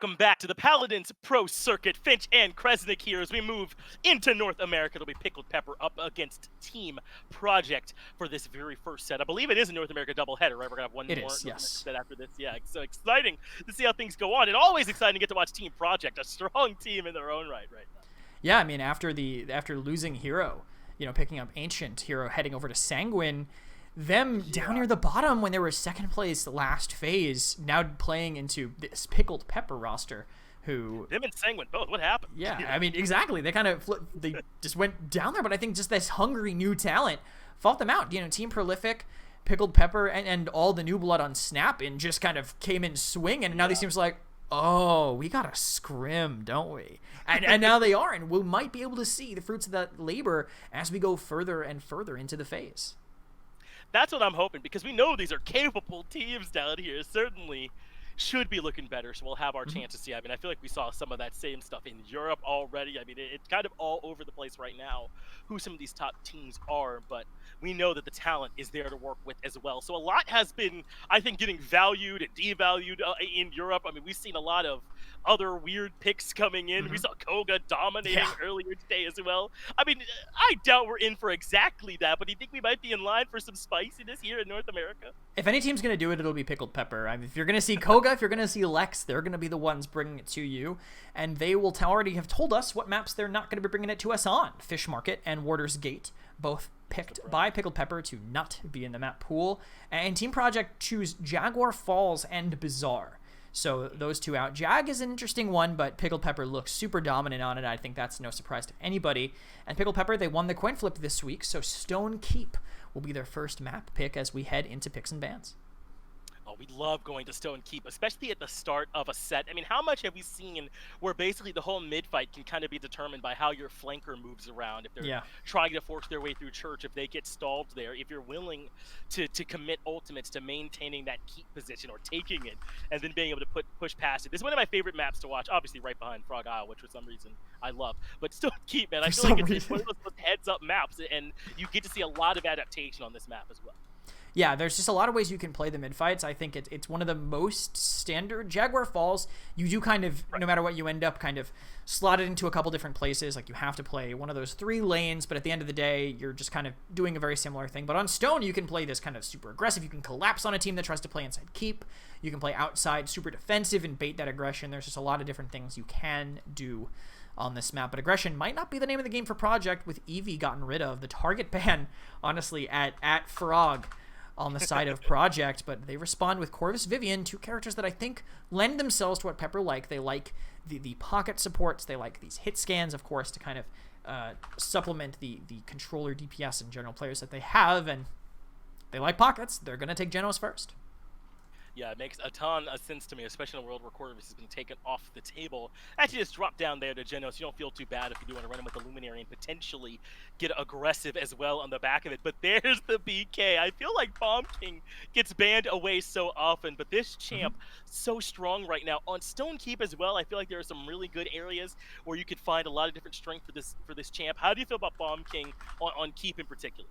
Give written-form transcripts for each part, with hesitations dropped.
Welcome back to the Paladins Pro Circuit. Finch and Kresnik here as we move into North America. It'll be Pickled Pepper up against Team Project for this very first set. I believe it is a North America doubleheader, right? We're going to have one It more is, yes. set after this. Yeah, so exciting to see how things go on. And always exciting to get to watch Team Project, a strong team in their own right now. Yeah, I mean, after losing Hero, picking up Ancient, Hero heading over to Sanguine, them down near the bottom when they were second place last phase, now playing into this Pickled Pepper roster, who... Them and Sanguine both, what happened? Yeah, I mean, exactly. They kind of they just went down there, but I think just this hungry new talent fought them out. Team Prolific, Pickled Pepper, and all the new blood on Snap and just kind of came in swing, and now these teams like, oh, we got to scrim, don't we? And now they are, and we might be able to see the fruits of that labor as we go further and further into the phase. That's what I'm hoping, because we know these are capable teams down here. Certainly should be looking better, so we'll have our chance to see. I mean, I feel like we saw some of that same stuff in Europe already. I mean, it's kind of all over the place right now who some of these top teams are, but we know that the talent is there to work with as well. So a lot has been, I think, getting valued and devalued in Europe. I mean, we've seen a lot of other weird picks coming in. We saw Koga dominating earlier today as well. I mean, I doubt we're in for exactly that, but do you think we might be in line for some spiciness here in North America? If any team's going to do it, it'll be Pickled Pepper. I mean, if you're going to see Koga, if you're going to see Lex, they're going to be the ones bringing it to you, and they will already have told us what maps they're not going to be bringing it to us on. Fish Market and Warder's Gate, both picked by Pickled Pepper to not be in the map pool, and Team Project choose Jaguar Falls and Bazaar. So those two out. Jag is an interesting one, but Pickled Pepper looks super dominant on it. I think that's no surprise to anybody. And Pickled Pepper, they won the coin flip this week, so Stone Keep will be their first map pick as we head into picks and bans. Oh, we love going to Stone Keep, especially at the start of a set. I mean, how much have we seen where basically the whole mid-fight can kind of be determined by how your flanker moves around, if they're trying to force their way through church, if they get stalled there, if you're willing to commit ultimates to maintaining that keep position or taking it, and then being able to push past it. This is one of my favorite maps to watch, obviously right behind Frog Isle, which for some reason I love. But Stone Keep, man, I feel like it's one of those heads-up maps, and you get to see a lot of adaptation on this map as well. Yeah, there's just a lot of ways you can play the mid-fights. I think it's one of the most standard. Jaguar Falls, you do kind of, no matter what you end up, kind of slotted into a couple different places. Like, you have to play one of those 3 lanes, but at the end of the day, you're just kind of doing a very similar thing. But on Stone, you can play this kind of super aggressive. You can collapse on a team that tries to play inside keep. You can play outside super defensive and bait that aggression. There's just a lot of different things you can do on this map, but aggression might not be the name of the game for Project, with Eevee gotten rid of. The target ban, honestly, at Frog on the side of Project, but they respond with Corvus Vivian, 2 characters that I think lend themselves to what Pepper like. They like the pocket supports, they like these hit scans, of course, to kind of supplement the controller DPS and general players that they have, and they like pockets. They're going to take Genos first. Yeah, it makes a ton of sense to me, especially in a world where Corvus has been taken off the table. Actually, just drop down there to Genos. You don't feel too bad if you do want to run him with the Luminary and potentially get aggressive as well on the back of it. But there's the BK. I feel like Bomb King gets banned away so often, but this champ so strong right now. On Stone Keep as well, I feel like there are some really good areas where you could find a lot of different strength for this champ. How do you feel about Bomb King on Keep in particular?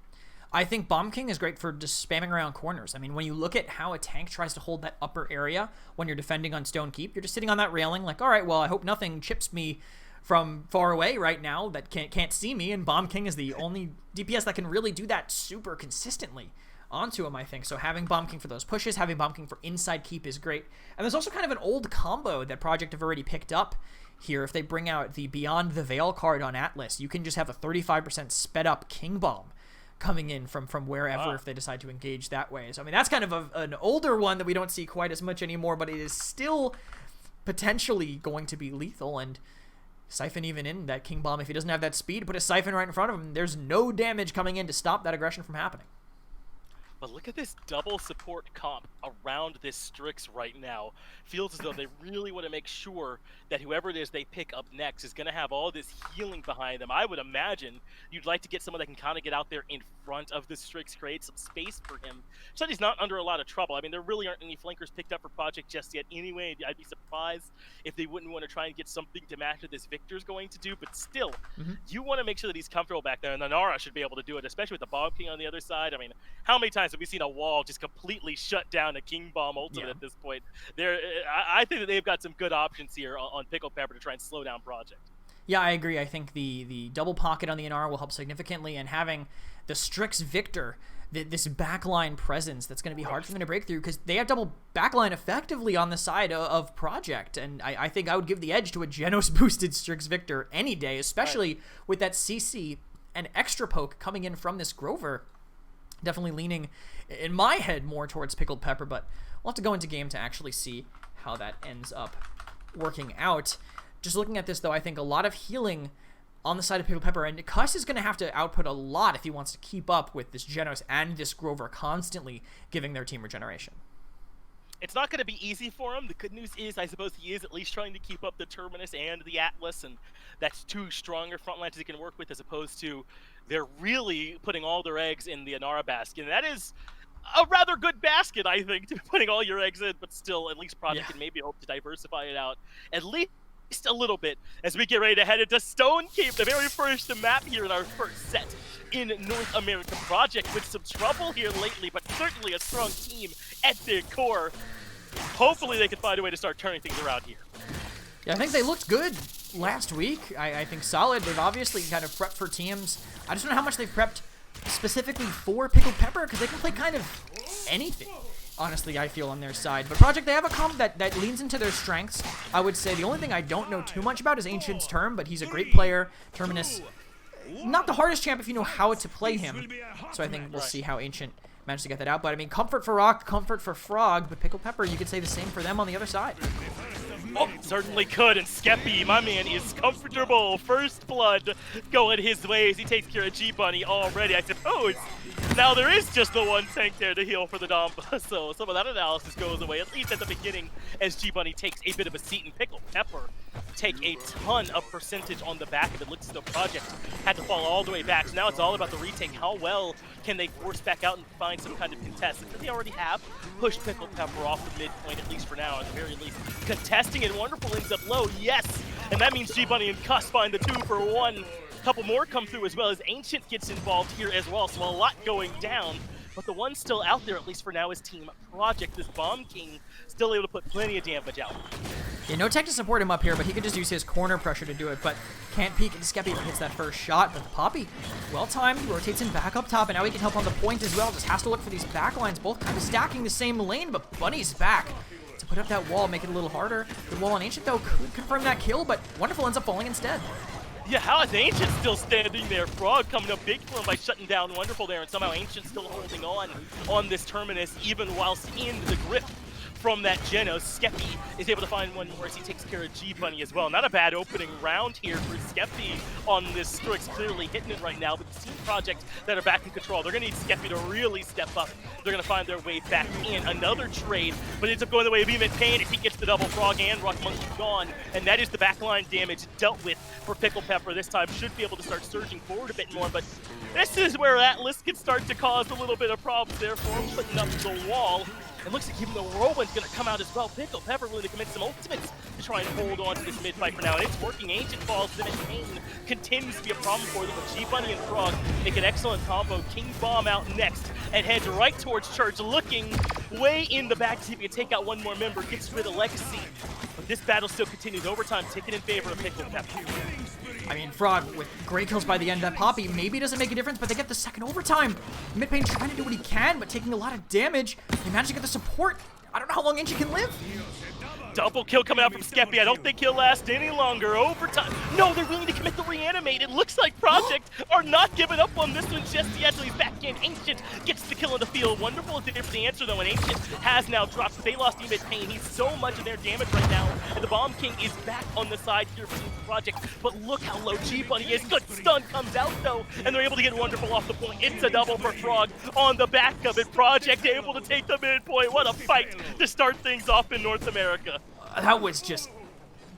I think Bomb King is great for just spamming around corners. I mean, when you look at how a tank tries to hold that upper area when you're defending on Stone Keep, you're just sitting on that railing like, all right, well, I hope nothing chips me from far away right now that can't see me, and Bomb King is the only DPS that can really do that super consistently onto him, I think. So having Bomb King for those pushes, having Bomb King for inside keep is great. And there's also kind of an old combo that Project have already picked up here. If they bring out the Beyond the Veil card on Atlas, you can just have a 35% sped up King Bomb coming in from wherever if they decide to engage that way. So, I mean, that's kind of an older one that we don't see quite as much anymore, but it is still potentially going to be lethal. And Siphon even in that King Bomb, if he doesn't have that speed, put a Siphon right in front of him. There's no damage coming in to stop that aggression from happening. But look at this double support comp around this Strix right now. Feels as though they really want to make sure that whoever it is they pick up next is going to have all this healing behind them. I would imagine you'd like to get someone that can kind of get out there in front of the Strix, create some space for him, so that he's not under a lot of trouble. I mean, there really aren't any flankers picked up for Project just yet anyway. I'd be surprised if they wouldn't want to try and get something to match what this Victor's going to do, but still, you want to make sure that he's comfortable back there, and the Nara should be able to do it, especially with the Bomb King on the other side. I mean, how many times have we seen a wall just completely shut down a King Bomb ultimate Yeah. at this point. I think that they've got some good options here on Pickled Pepper to try and slow down Project. Yeah, I agree. I think the double pocket on the NR will help significantly, and having the Strix Victor, this backline presence that's going to be hard for them to break through because they have double backline effectively on the side of Project, and I think I would give the edge to a Genos boosted Strix Victor any day, especially with that CC and extra poke coming in from this Grover. Definitely leaning, in my head, more towards Pickled Pepper, but we'll have to go into game to actually see how that ends up working out. Just looking at this, though, I think a lot of healing on the side of Pickled Pepper, and Cuss is going to have to output a lot if he wants to keep up with this Genos and this Grover constantly giving their team regeneration. It's not going to be easy for him. The good news is, I suppose he is at least trying to keep up the Terminus and the Atlas, and that's two stronger front lines he can work with, as opposed to they're really putting all their eggs in the Inara basket. And that is a rather good basket, I think, to be putting all your eggs in, but still, at least Project can maybe hope to diversify it out at least a little bit as we get ready to head into Stone Cave, the very first map here in our first set in North American Project, with some trouble here lately, but certainly a strong team at their core. Hopefully they can find a way to start turning things around here. Yeah, I think they looked good last week. I think solid. They've obviously kind of prepped for teams. I just don't know how much they've prepped specifically for Pickled Pepper, because they can play kind of anything, honestly, I feel, on their side. But Project, they have a comp that leans into their strengths. I would say the only thing I don't know too much about is Ancient's Term, but he's a great player. Terminus, not the hardest champ if you know how to play him. So I think we'll see how Ancient manages to get that out. But I mean, comfort for Rock, comfort for Frog, but Pickled Pepper, you could say the same for them on the other side. Oh, certainly could, and Skeppy, my man, is comfortable. First blood going his way as he takes care of G-Bunny already, I suppose. Now there is just the one tank there to heal for the Domba, so some of that analysis goes away, at least at the beginning, as G-Bunny takes a bit of a seat, and Pickled Pepper take a ton of percentage on the back of it. Looks as though Project had to fall all the way back, so now it's all about the retake. How well can they force back out and find some kind of contest? They really have pushed Pickled Pepper off the midpoint, at least for now, at the very least. Contesting, and Wonderful ends up low, yes! And that means G-Bunny and Cuss find the 2-for-1. Couple more come through, as well as Ancient gets involved here as well, so a lot going down. But the one still out there, at least for now, is Team Project. This Bomb King still able to put plenty of damage out. Yeah, no tech to support him up here, but he could just use his corner pressure to do it, but can't peek, and Skeppy hits that first shot. But the Poppy, well-timed, rotates him back up top, and now he can help on the point as well. Just has to look for these backlines, both kind of stacking the same lane, but Bunny's back to put up that wall, make it a little harder. The wall on Ancient, though, could confirm that kill, but Wonderful ends up falling instead. Yeah, how is Ancient still standing there? Frog coming up big for him by shutting down Wonderful there, and somehow Ancient still holding on this Terminus, even whilst in the grip from that Genos. Skeppy is able to find one more as he takes care of G-Bunny as well. Not a bad opening round here for Skeppy on this Strix, clearly hitting it right now, but the Team Project that are back in control, they're going to need Skeppy to really step up. They're going to find their way back in. Another trade, but it ends up going the way of Emit Pain as he gets the double. Frog and Rock Monkey gone, and that is the backline damage dealt with for Pickled Pepper this time. Should be able to start surging forward a bit more, but this is where Atlas can start to cause a little bit of problems there for him, putting up the wall. It looks like even the Whirlwind's going to come out as well. Pickled Pepper willing to commit some ultimates to try and hold on to this mid-fight for now, and it's working. Ancient falls, and Pain continues to be a problem for them, but G-Bunny and Frog make an excellent combo. King Bomb out next, and heads right towards Church, looking way in the back to see if he can take out one more member, gets rid of Legacy. But this battle still continues. Overtime taken in favor of Pickled Pepper. I mean, Frog with great kills by the end. That Poppy maybe doesn't make a difference, but they get the second overtime. Midpain trying to do what he can, but taking a lot of damage. They manage to get the support. I don't know how long Ancient can live. Double kill coming out from Skeppy. I don't think he'll last any longer. Overtime. No, they're willing to commit the reanimate. It looks like Project are not giving up on this one just yet. So he's back in. Ancient gets the kill in the field. Wonderful is there for the answer, though, and Ancient has now dropped. They lost Emit Pain. He's so much of their damage right now. And the Bomb King is back on the side here for Team Project. But look how low G-Bunny is. Good stun comes out, though, and they're able to get Wonderful off the point. It's a double for Frog on the back of it. Project able to take the midpoint. What a fight to start things off in North America. That was just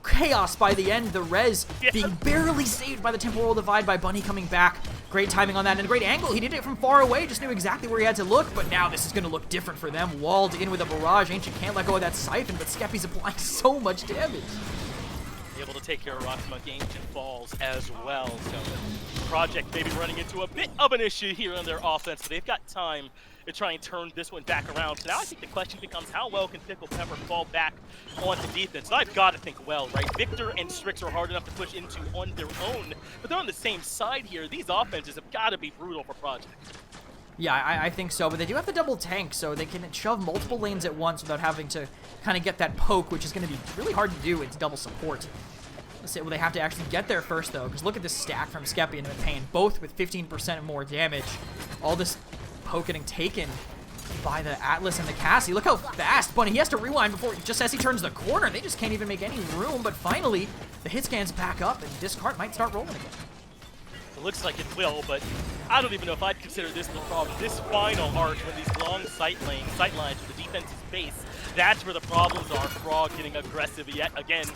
chaos by the end. The res being barely saved by the temporal divide by Bunny coming back. Great timing on that and a great angle. He did it from far away, just knew exactly where he had to look, but now this is going to look different for them. Walled in with a barrage. Ancient can't let go of that siphon, but Skeppy's applying so much damage. Able to take care of Rockmunk. Ancient falls as well. So Project maybe running into a bit of an issue here on their offense, but they've got time to try and turn this one back around. So now I think the question becomes, how well can Pickled Pepper fall back onto defense? And I've got to think well, right? Victor and Strix are hard enough to push into on their own, but they're on the same side here. These offenses have got to be brutal for Project. Yeah, I think so, but they do have the double tank, so they can shove multiple lanes at once without having to kind of get that poke, which is going to be really hard to do into double support. Let's say, well, they have to actually get there first, though, because look at this stack from Skeppy and Pain, both with 15% more damage. All this poke getting taken by the Atlas and the Cassie. Look how fast Bunny, he has to rewind before, just as he turns the corner. They just can't even make any room, but finally, the hit scans back up, and this cart might start rolling again. It looks like it will, but I don't even know if I'd consider this the problem. This final arc, when these long sight lines with the defense's base, that's where the problems are. Frog getting aggressive yet again,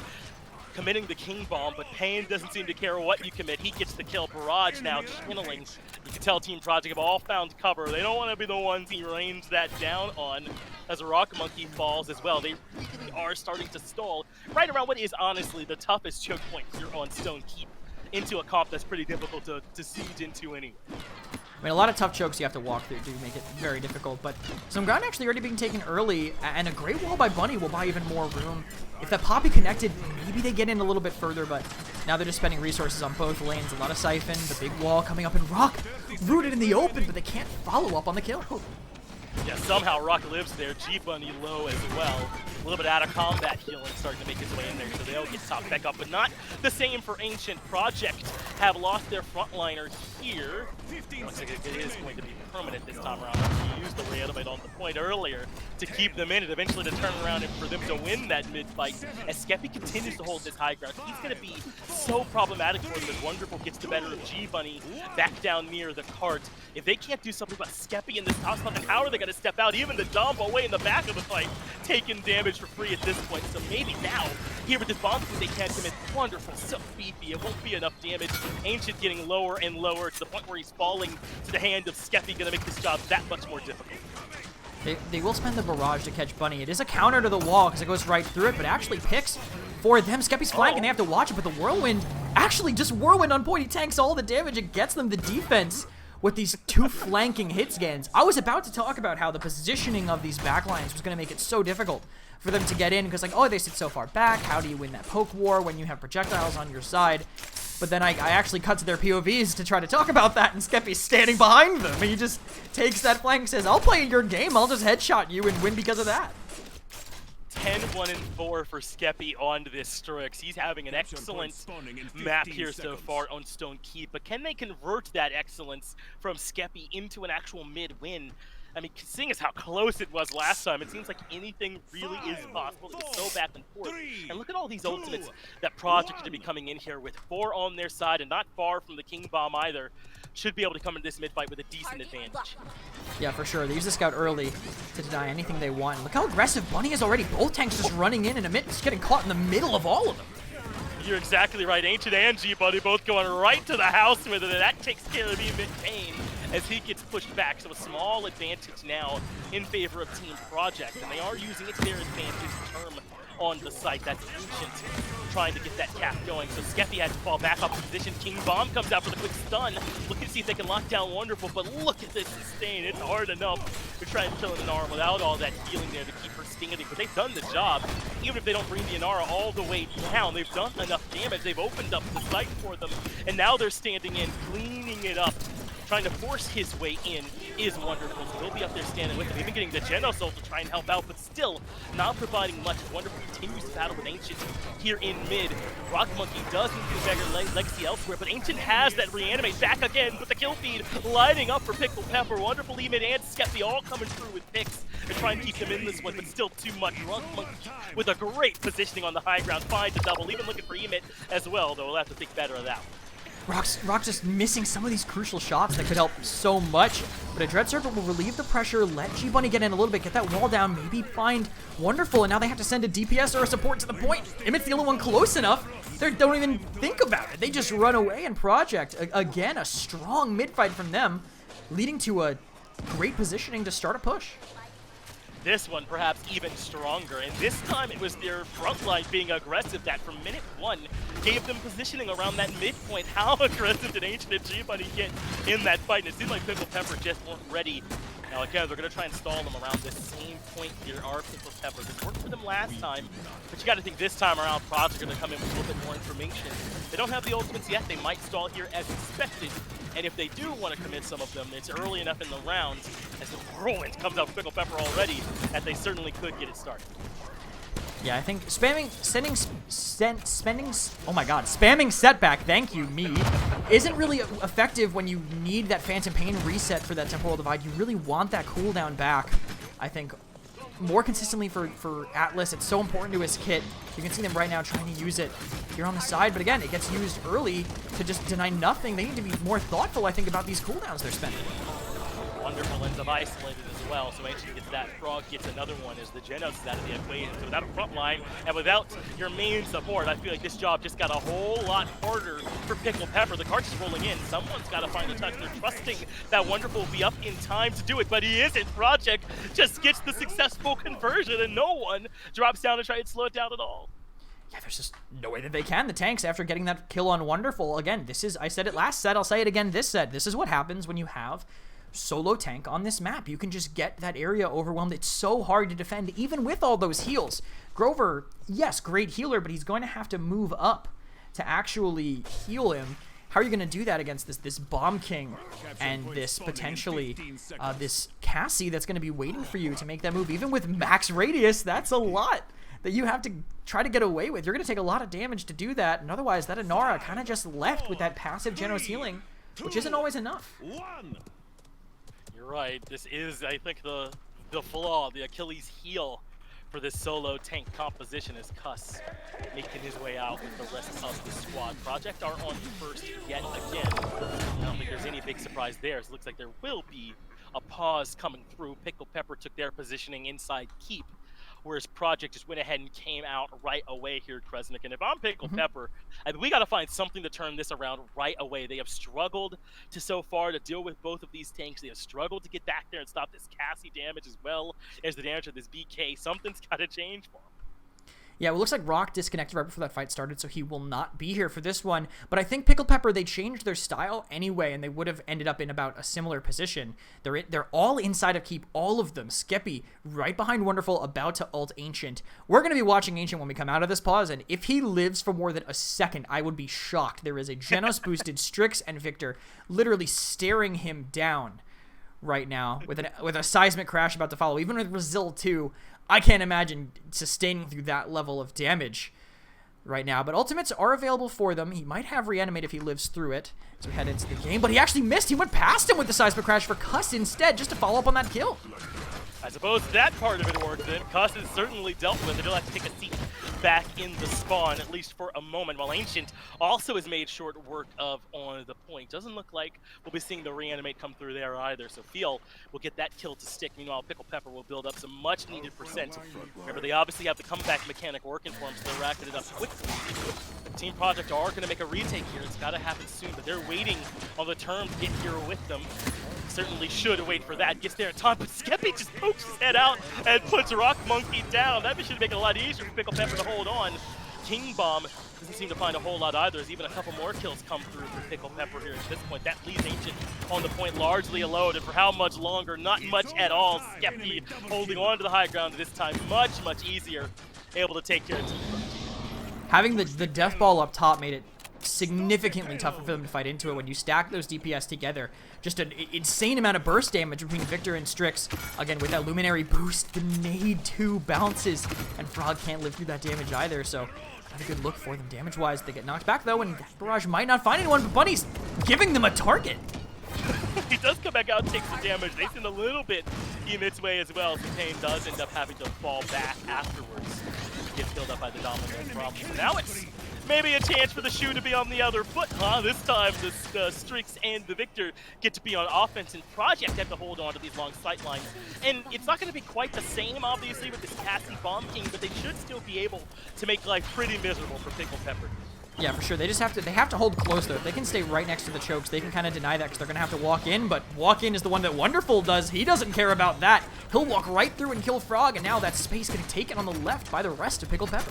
committing the King Bomb, but Pain doesn't seem to care what you commit. He gets the kill. Barrage now channeling. You can tell Team Project have all found cover. They don't want to be the ones he rains that down on as a Rock Monkey falls as well. They really are starting to stall right around what is honestly the toughest choke point here on Stone Keep, into a comp that's pretty difficult to siege into anyway. I mean, a lot of tough chokes you have to walk through to make it very difficult, but some ground actually already being taken early, and a great wall by Bunny will buy even more room. If that Poppy connected, maybe they get in a little bit further, but now they're just spending resources on both lanes. A lot of Siphon, the big wall coming up, and Rock rooted in the open, but they can't follow up on the kill. Yeah, somehow Rock lives there. G-Bunny low as well. A little bit out of combat healing starting to make its way in there, so they'll get top back up, but not the same for Ancient. Project have lost their frontliner here. Looks like it is going to be permanent this time around. He used the reanimate on the point earlier to keep them in it, eventually to turn around and for them to win that mid-fight. As Skeppy continues to hold this high ground, he's going to be so problematic for them as Wonderful gets the better of G-Bunny back down near the cart. If they can't do something about Skeppy in this top spot, then how are they going to step out? Even the Dumbo way in the back of the fight, taking damage for free at this point. So maybe now, here with this bomb, they can't commit. Wonderful, so beefy. It won't be enough damage. Ancient getting lower and lower to the point where he's falling to the hand of Skeppy, going to make this job that much more difficult. They will spend the barrage to catch Bunny. It is a counter to the wall because it goes right through it, but actually picks for them. Skeppy's flank, and they have to watch it, but the Whirlwind, actually just Whirlwind on point. He tanks all the damage. It gets them the defense with these two flanking hit scans. I was about to talk about how the positioning of these backlines was going to make it so difficult for them to get in, because like, oh, they sit so far back. How do you win that poke war when you have projectiles on your side? But then I actually cut to their POVs to try to talk about that, and Skeppy's standing behind them. And he just takes that flank and says, I'll play your game. I'll just headshot you and win because of that. 10-1-4 for Skeppy on this Strix. He's having an excellent map here so far on Stone Keep, but can they convert that excellence from Skeppy into an actual mid-win? I mean, seeing as how close it was last time, it seems like anything really is possible. It's so back and forth. And look at all these ultimates that Project to be coming in here with. 4 on their side, and not far from the King Bomb either. Should be able to come into this mid-fight with a decent advantage. Yeah, for sure. They use the scout early to deny anything they want. Look how aggressive Bunny is already. Both tanks just running in a minute, just getting caught in the middle of all of them. You're exactly right. Ancient and G-Buddy both going right to the house with it, and that takes care of even Pain as he gets pushed back. So a small advantage now in favor of Team Project, and they are using it to their advantage term on the site. That's Ancient trying to get that cap going. So Skeppy has to fall back up in position. King Bomb comes out for the quick stun. Looking to see if they can lock down Wonderful, but look at this sustain. It's hard enough to try and kill an Inara without all that healing there to keep her standing. But they've done the job. Even if they don't bring the Inara all the way down, they've done enough damage. They've opened up the site for them, and now they're standing in, cleaning it up. Trying to force his way in is Wonderful, so he'll be up there standing with him, even getting the Genosol to try and help out, but still not providing much. Wonderful continues to battle with Ancient here in mid. Rock Monkey does need to beggar Legacy elsewhere, but Ancient has that reanimate back again with the kill feed lighting up for Pickled Pepper. Wonderful Emid and Skeppy all coming through with picks and trying to keep them in this one, but still too much. Rock Monkey with a great positioning on the high ground, finds a double, even looking for Emid as well, though we'll have to think better of that one. Rock's just missing some of these crucial shots that could help so much, but a Dread Serpent will relieve the pressure, let G-Bunny get in a little bit, get that wall down, maybe find Wonderful, and now they have to send a DPS or a support to the point. Emid's the only one close enough. They don't even think about it. They just run away, and Project, again, a strong mid-fight from them, leading to a great positioning to start a push. This one perhaps even stronger, and this time it was their front line being aggressive that from minute 1 gave them positioning around that midpoint. How aggressive did Ancient and G-Bunny get in that fight? And it seemed like Pickled Pepper just weren't ready Now again, they're going to try and stall them around this same point here, our Pickled Pepper. This worked for them last time, but you got to think this time around, Prods are going to come in with a little bit more information. They don't have the ultimates yet. They might stall here as expected, and if they do want to commit some of them, it's early enough in the round, as the whirlwind comes out with Pickled Pepper already, that they certainly could get it started. Yeah, I think spamming setback, thank you, me, isn't really effective when you need that Phantom Pain reset for that Temporal Divide. You really want that cooldown back, I think, more consistently for Atlas. It's so important to his kit. You can see them right now trying to use it here on the side, but again, it gets used early to just deny nothing. They need to be more thoughtful, I think, about these cooldowns they're spending. Wonderful ends up isolated as well, so Ancient gets that, Frog gets another one as the Genos is out of the equation. So without a front line and without your main support, I feel like this job just got a whole lot harder for Pickled Pepper. The cart's is rolling in. Someone's got to find the touch. They're trusting that Wonderful will be up in time to do it, but he isn't. Project just gets the successful conversion, and no one drops down to try and slow it down at all. Yeah, there's just no way that they can. The tanks, after getting that kill on Wonderful, again, this is, I said it last set, I'll say it again this set. This is what happens when you have solo tank on this map. You can just get that area overwhelmed. It's so hard to defend, even with all those heals. Grover, yes, great healer, but he's going to have to move up to actually heal him. How are you going to do that against this Bomb King and this potentially this Cassie that's going to be waiting for you to make that move? Even with max radius, that's a lot that you have to try to get away with. You're going to take a lot of damage to do that, and otherwise that Inara kind of just left with that passive Genos healing, which isn't always enough. You're right. This is, I think, the flaw, the Achilles heel for this solo tank composition is Cuss making his way out with the rest of the squad. Project are on first yet again. I don't think there's any big surprise there. So it looks like there will be a pause coming through. Pickled Pepper took their positioning inside Keep, whereas Project just went ahead and came out right away here, Kresnik. And if I'm Pickled Pepper, I mean, we got to find something to turn this around right away. They have struggled to so far to deal with both of these tanks. They have struggled to get back there and stop this Cassie damage as well as the damage of this BK. Something's got to change for them. Yeah, well, it looks like Rock disconnected right before that fight started, so he will not be here for this one. But I think Pickled Pepper, they changed their style anyway, and they would have ended up in about a similar position. They're all inside of Keep, all of them. Skeppy right behind Wonderful, about to ult Ancient. We're going to be watching Ancient when we come out of this pause, and if he lives for more than a second, I would be shocked. There is a Genos-boosted Strix and Victor literally staring him down right now with a seismic crash about to follow. Even with Brazil 2, I can't imagine sustaining through that level of damage right now. But ultimates are available for them. He might have reanimate if he lives through it as we head into the game. But he actually missed. He went past him with the seismic crash for Cuss instead, just to follow up on that kill. I suppose that part of it worked then. Cuss is certainly dealt with. He'll have to take a seat back in the spawn, at least for a moment, while Ancient also is made short work of on the point. Doesn't look like we'll be seeing the reanimate come through there either, so Feel will get that kill to stick. Meanwhile, Pickled Pepper will build up some much-needed percent. Remember, they obviously have the comeback mechanic working for them, so they're racking it up quickly. Team Project are going to make a retake here. It's got to happen soon, but they're waiting on the term to get here with them. Certainly should wait for that. Gets there in time, but Skeppy just pokes his head out and puts Rock Monkey down. That should make it a lot easier for Pickled Pepper to hold on. King Bomb doesn't seem to find a whole lot either, as even a couple more kills come through for Pickled Pepper here at this point. That leaves Ancient on the point largely alone, and for how much longer? Not much at all. Skeppy holding on to the high ground this time. Much easier. Able to take care of Team Project. Having the death ball up top made it significantly tougher for them to fight into it. When you stack those DPS together, just an insane amount of burst damage between Victor and Strix. Again, with that Luminary boost, the nade 2 bounces, and Frog can't live through that damage either, so not a good look for them damage-wise. They get knocked back, though, and Barrage might not find anyone, but Bunny's giving them a target. He does come back out and takes the damage. They send a little bit in its way as well, so Kane does end up having to fall back afterwards. Gets killed up by the Dominant problem. So now it's maybe a chance for the shoe to be on the other foot, huh? This time the Strix and the Victor get to be on offense, and Project have to hold on to these long sight lines. And it's not going to be quite the same, obviously, with this Cassie Bomb King, but they should still be able to make life pretty miserable for Pickled Pepper. Yeah, for sure. They have to hold close, though. If they can stay right next to the chokes, they can kind of deny that because they're going to have to walk in, but walk in is the one that Wonderful does. He doesn't care about that. He'll walk right through and kill Frog, and now that space getting taken on the left by the rest of Pickled Pepper.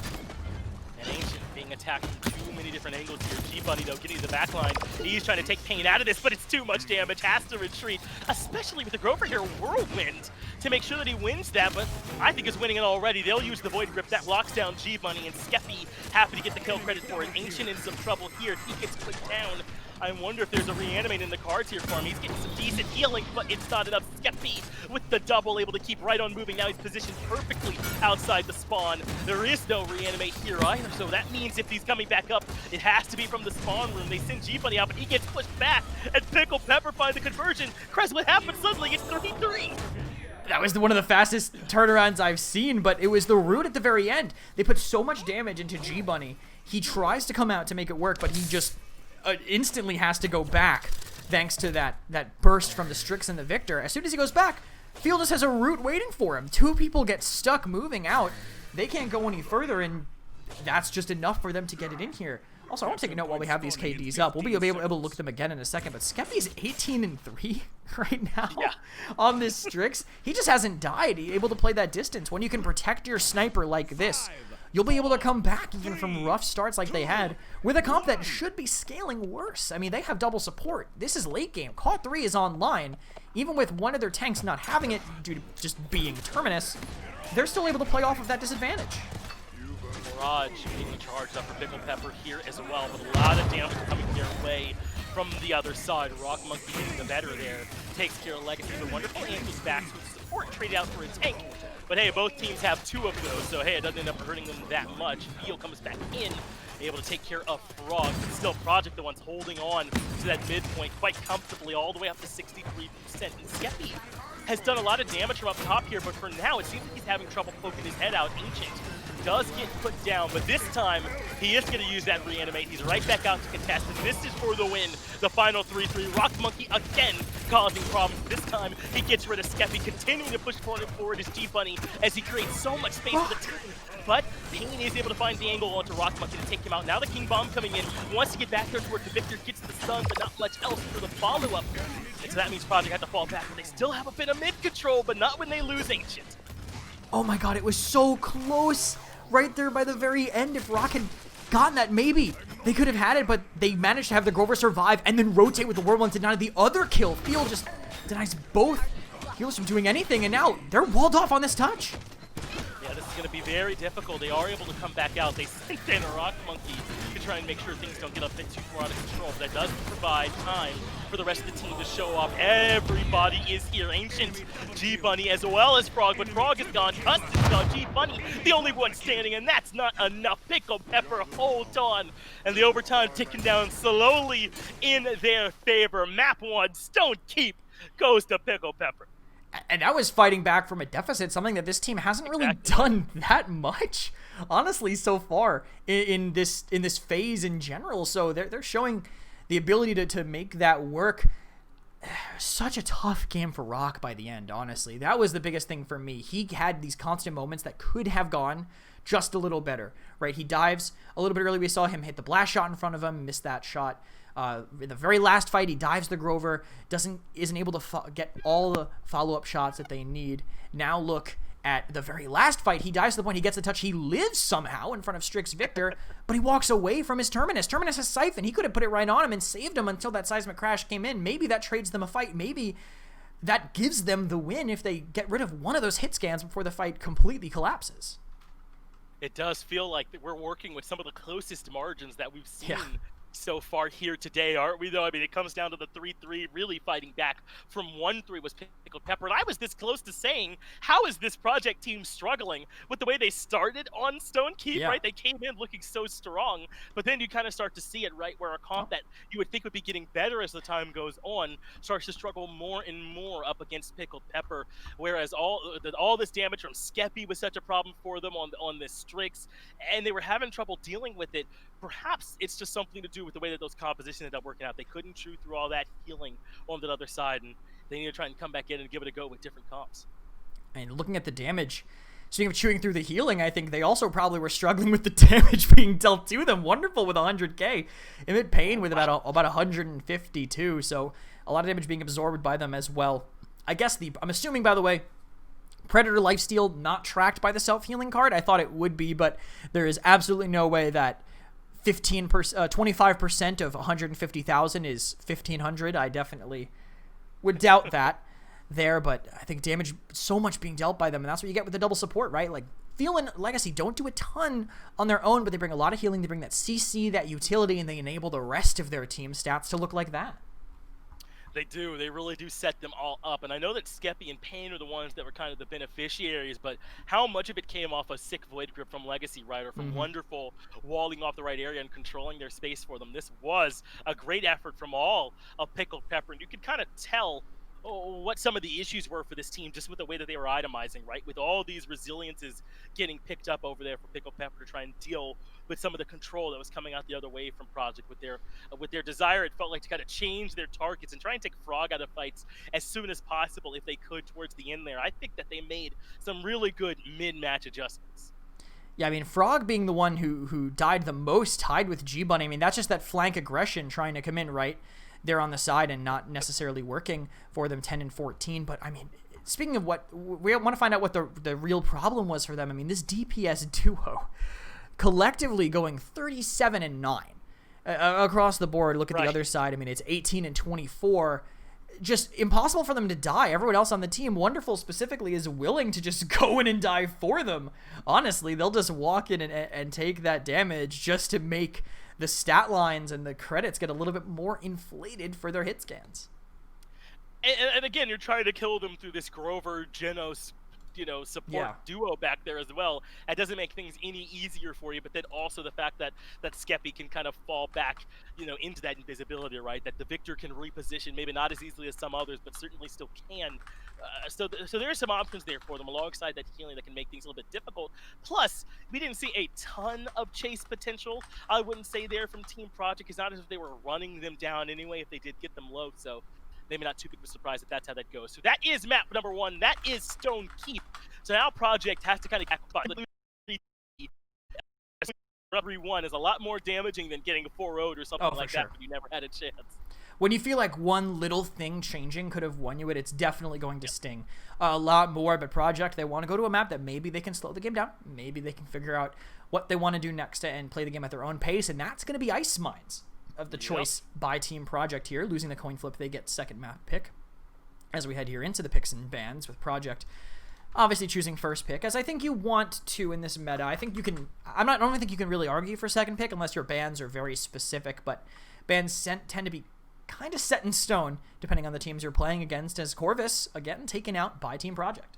And Ancient being attacked from two many different angles here. G-Bunny, though, getting to the back line. He's trying to take Pain out of this, but it's too much damage. Has to retreat, especially with the Grover here, Whirlwind, to make sure that he wins that, but I think is winning it already. They'll use the Void Grip. That locks down G-Bunny, and Skeppy happy to get the kill credit for it. Ancient in some trouble here. He gets clicked down. I wonder if there's a reanimate in the cards here for him. He's getting some decent healing, but it's not enough. Skeppy with the double, able to keep right on moving. Now he's positioned perfectly outside the spawn. There is no reanimate here either, so that means if he's coming back up, it has to be from the spawn room. They send G-Bunny out, but he gets pushed back, and Pickled Pepper finds the conversion. Krez, what happened suddenly? It's 33. That was one of the fastest turnarounds I've seen, but it was the root at the very end. They put so much damage into G-Bunny. He tries to come out to make it work, but he just instantly has to go back thanks to that burst from the Strix and the Victor. As soon as he goes back, Field just has a root waiting for him. Two people get stuck moving out. They can't go any further, and that's just enough for them to get it in here. Also, I want to take a note while we have these KDs up. We'll be able to look at them again in a second, but Skeppy's 18-3 right now on this Strix. He just hasn't died. He's able to play that distance. When you can protect your sniper like this, you'll be able to come back even from rough starts like they had with a comp that should be scaling worse. I mean, they have double support. This is late game. Caw 3 is online. Even with one of their tanks not having it due to just being Terminus, they're still able to play off of that disadvantage. Mirage being charged up for Pickled Pepper here as well, but a lot of damage coming their way from the other side. Rock Monkey getting the better there. Takes care of Legacy, but wonderful answers back to support, traded out for a tank. But hey, both teams have two of those, so hey, it doesn't end up hurting them that much. Feel comes back in, able to take care of Frog, but still Project the ones holding on to that midpoint quite comfortably, all the way up to 63%. And Skeppy has done a lot of damage from up top here, but for now, it seems like he's having trouble poking his head out. Ancient does get put down, but this time he is going to use that reanimate. He's right back out to contest, and this is for the win. The final 3-3. Rock Monkey again causing problems. This time he gets rid of Skeppy, continuing to push forward his G-Bunny as he creates so much space for the team. But Pain is able to find the angle onto Rock Monkey to take him out. Now the King Bomb coming in. Wants to get back there towards the Victor, gets the stun, but not much else for the follow-up. And so that means Project had to fall back, but they still have a bit of mid-control, but not when they lose Ancient. Oh my god, it was so close right there by the very end. If Rock had gotten that, maybe they could have had it, but they managed to have the Grover survive and then rotate with the Whirlwind to deny the other kill. Field just denies both healers from doing anything, and now they're walled off on this touch. Yeah, this is going to be very difficult. They are able to come back out. They sent in a Rock Monkey to try and make sure things don't get a bit too far out of control, but that does provide time for the rest of the team to show off. Everybody is here. Ancient, G-Bunny, as well as Frog, but Frog is gone. Custom's gone. G-Bunny, the only one standing, and that's not enough. Pickled Pepper holds on, and the overtime ticking down slowly in their favor. Map 1, Stone Keep, goes to Pickled Pepper. And that was fighting back from a deficit, something that this team hasn't really done that much, honestly, so far in this phase in general. So they're showing the ability to make that work. Such a tough game for Rock by the end, honestly. That was the biggest thing for me. He had these constant moments that could have gone just a little better, right? He dives a little bit early. We saw him hit the blast shot in front of him, missed that shot. In the very last fight, he dives the Grover, isn't able to get all the follow-up shots that they need. Now look at the very last fight. He dives to the point he gets the touch. He lives somehow in front of Strix Victor, but he walks away from his Terminus. Terminus has Siphon. He could have put it right on him and saved him until that seismic crash came in. Maybe that trades them a fight. Maybe that gives them the win if they get rid of one of those hit scans before the fight completely collapses. It does feel like that we're working with some of the closest margins that we've seen so far here today, aren't we, though? I mean, it comes down to the 3-3, really fighting back from 1-3 was Pickled Pepper. And I was this close to saying, how is this Project team struggling with the way they started on Stone Keep, right? They came in looking so strong, but then you kind of start to see it, right, where a comp that you would think would be getting better as the time goes on starts to struggle more and more up against Pickled Pepper, whereas all this damage from Skeppy was such a problem for them on this Strix, and they were having trouble dealing with it. Perhaps it's just something to do with the way that those compositions ended up working out. They couldn't chew through all that healing on the other side, and they need to try and come back in and give it a go with different comps. And looking at the damage, speaking of chewing through the healing, I think they also probably were struggling with the damage being dealt to them. Wonderful with 100k. Emit Pain with about 152, so a lot of damage being absorbed by them as well. I guess I'm assuming, by the way, Predator Lifesteal not tracked by the self-healing card. I thought it would be, but there is absolutely no way that 15%, 25% of 150,000 is 1,500. I definitely would doubt that there, but I think damage so much being dealt by them, and that's what you get with the double support, right? Like, Feel and Legacy don't do a ton on their own, but they bring a lot of healing, they bring that CC, that utility, and they enable the rest of their team stats to look like that. They do. They really do set them all up. And I know that Skeppy and Pain are the ones that were kind of the beneficiaries, but how much of it came off a sick Void Grip from Legacy, right? Or from Wonderful walling off the right area and controlling their space for them. This was a great effort from all of Pickled Pepper, and you could kind of tell what some of the issues were for this team just with the way that they were itemizing, right? With all these resiliences getting picked up over there for Pickled Pepper to try and deal with some of the control that was coming out the other way from Project with their desire. It felt like to kind of change their targets and try and take Frog out of fights as soon as possible if they could towards the end there. I think that they made some really good mid-match adjustments. Yeah, I mean, Frog being the one who died the most tied with G-Bunny. I mean, that's just that flank aggression trying to come in, right? They're on the side and not necessarily working for them 10 and 14. But, I mean, speaking of what, we want to find out what the real problem was for them. I mean, this DPS duo collectively going 37 and 9 across the board. Look at the other side. I mean, it's 18 and 24. Just impossible for them to die. Everyone else on the team, Wonderful specifically, is willing to just go in and die for them. Honestly, they'll just walk in and take that damage just to make the stat lines and the credits get a little bit more inflated for their hit scans. And again, you're trying to kill them through this Grover Genos, support duo back there as well. That doesn't make things any easier for you, but then also the fact that Skeppy can kind of fall back, into that invisibility, right? That the Victor can reposition, maybe not as easily as some others, but certainly still can. So there are some options there for them alongside that healing that can make things a little bit difficult. Plus, we didn't see a ton of chase potential, I wouldn't say, there from Team Project. It's not as if they were running them down anyway if they did get them low, so maybe not too big of a surprise if that's how that goes. So that is map number 1. That is Stone Keep. So now Project has to kind of every one is a lot more damaging than getting a 4-0'd or something like that, but you never had a chance. When you feel like one little thing changing could have won you it's definitely going to sting a lot more. But Project, they want to go to a map that maybe they can slow the game down. Maybe they can figure out what they want to do next and play the game at their own pace, and that's going to be Ice Mines of the choice by Team Project here. Losing the coin flip, they get second map pick. As we head here into the picks and bans with Project obviously choosing first pick, as I think you want to in this meta. I think you can, I don't think you can really argue for second pick unless your bans are very specific, but bans tend to be kind of set in stone depending on the teams you're playing against, as Corvus, again, taken out by Team Project.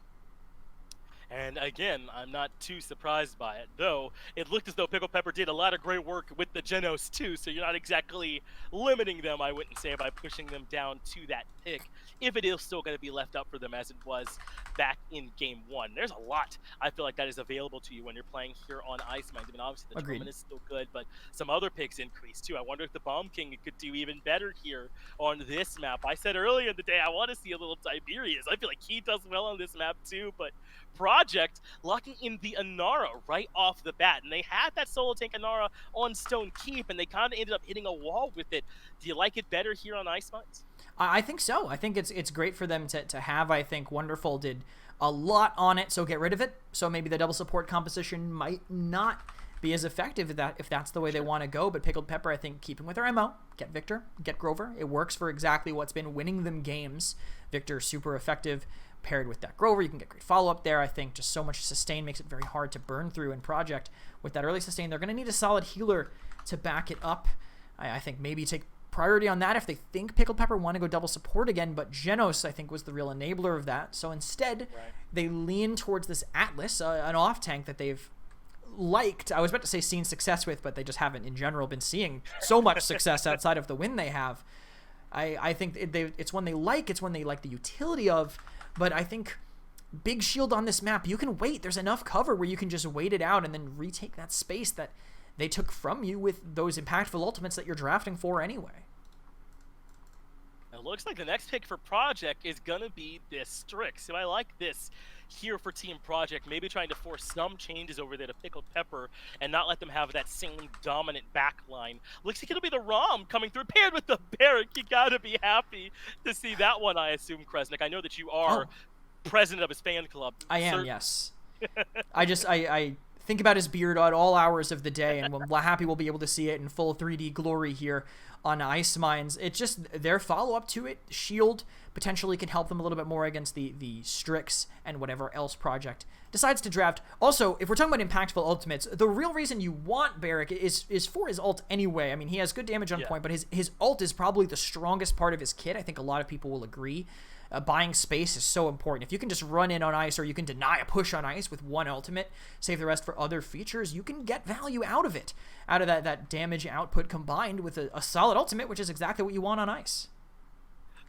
And again, I'm not too surprised by it, though it looked as though Pickled Pepper did a lot of great work with the Genos too, so you're not exactly limiting them, I wouldn't say, by pushing them down to that pick, if it is still going to be left up for them as it was back in Game 1. There's a lot, I feel like, that is available to you when you're playing here on Ice Mines. I mean, obviously the tournament is still good, but some other picks increase too. I wonder if the Bomb King could do even better here on this map. I said earlier in the day I want to see a little Tiberius. I feel like he does well on this map too, but Project locking in the Inara right off the bat, and they had that solo tank Inara on Stone Keep, and they kind of ended up hitting a wall with it. Do you like it better here on Ice Mines? I think so. I think it's great for them to have. I think Wonderful did a lot on it, so get rid of it. So maybe the double support composition might not be as effective if that's the way they want to go. But Pickled Pepper, I think, keeping with their MO, get Victor, get Grover. It works for exactly what's been winning them games. Victor, super effective. Paired with that Grover, you can get great follow-up there. I think just so much sustain makes it very hard to burn through in Project. With that early sustain, they're going to need a solid healer to back it up. I think maybe take priority on that if they think Pickled Pepper want to go double support again, but Genos, I think, was the real enabler of that. So instead, they lean towards this Atlas, an off-tank that they've liked. I was about to say seen success with, but they just haven't in general been seeing so much success outside of the win they have. I think it's one they like. It's one they like the utility of. But I think big shield on this map, you can wait. There's enough cover where you can just wait it out and then retake that space that they took from you with those impactful ultimates that you're drafting for anyway. It looks like the next pick for Project is going to be this Strix. So I like this here for Team Project, maybe trying to force some changes over there to Pickled Pepper and not let them have that same dominant backline. Looks like it'll be the Rom coming through paired with the Barrack. You gotta be happy to see that one, I assume, Kresnik. I know that you are president of his fan club. I am, yes. I think about his beard at all hours of the day, and we're happy we'll be able to see it in full 3D glory here on Ice Mines. It's just their follow-up to it, Shield, potentially can help them a little bit more against the Strix and whatever else Project decides to draft. Also, if we're talking about impactful ultimates, the real reason you want Barrick is for his ult anyway. I mean, he has good damage on point, but his ult is probably the strongest part of his kit. I think a lot of people will agree. Buying space is so important. If you can just run in on ice, or you can deny a push on ice with one ultimate, save the rest for other features, you can get value out of it, out of that damage output combined with a solid ultimate, which is exactly what you want on ice.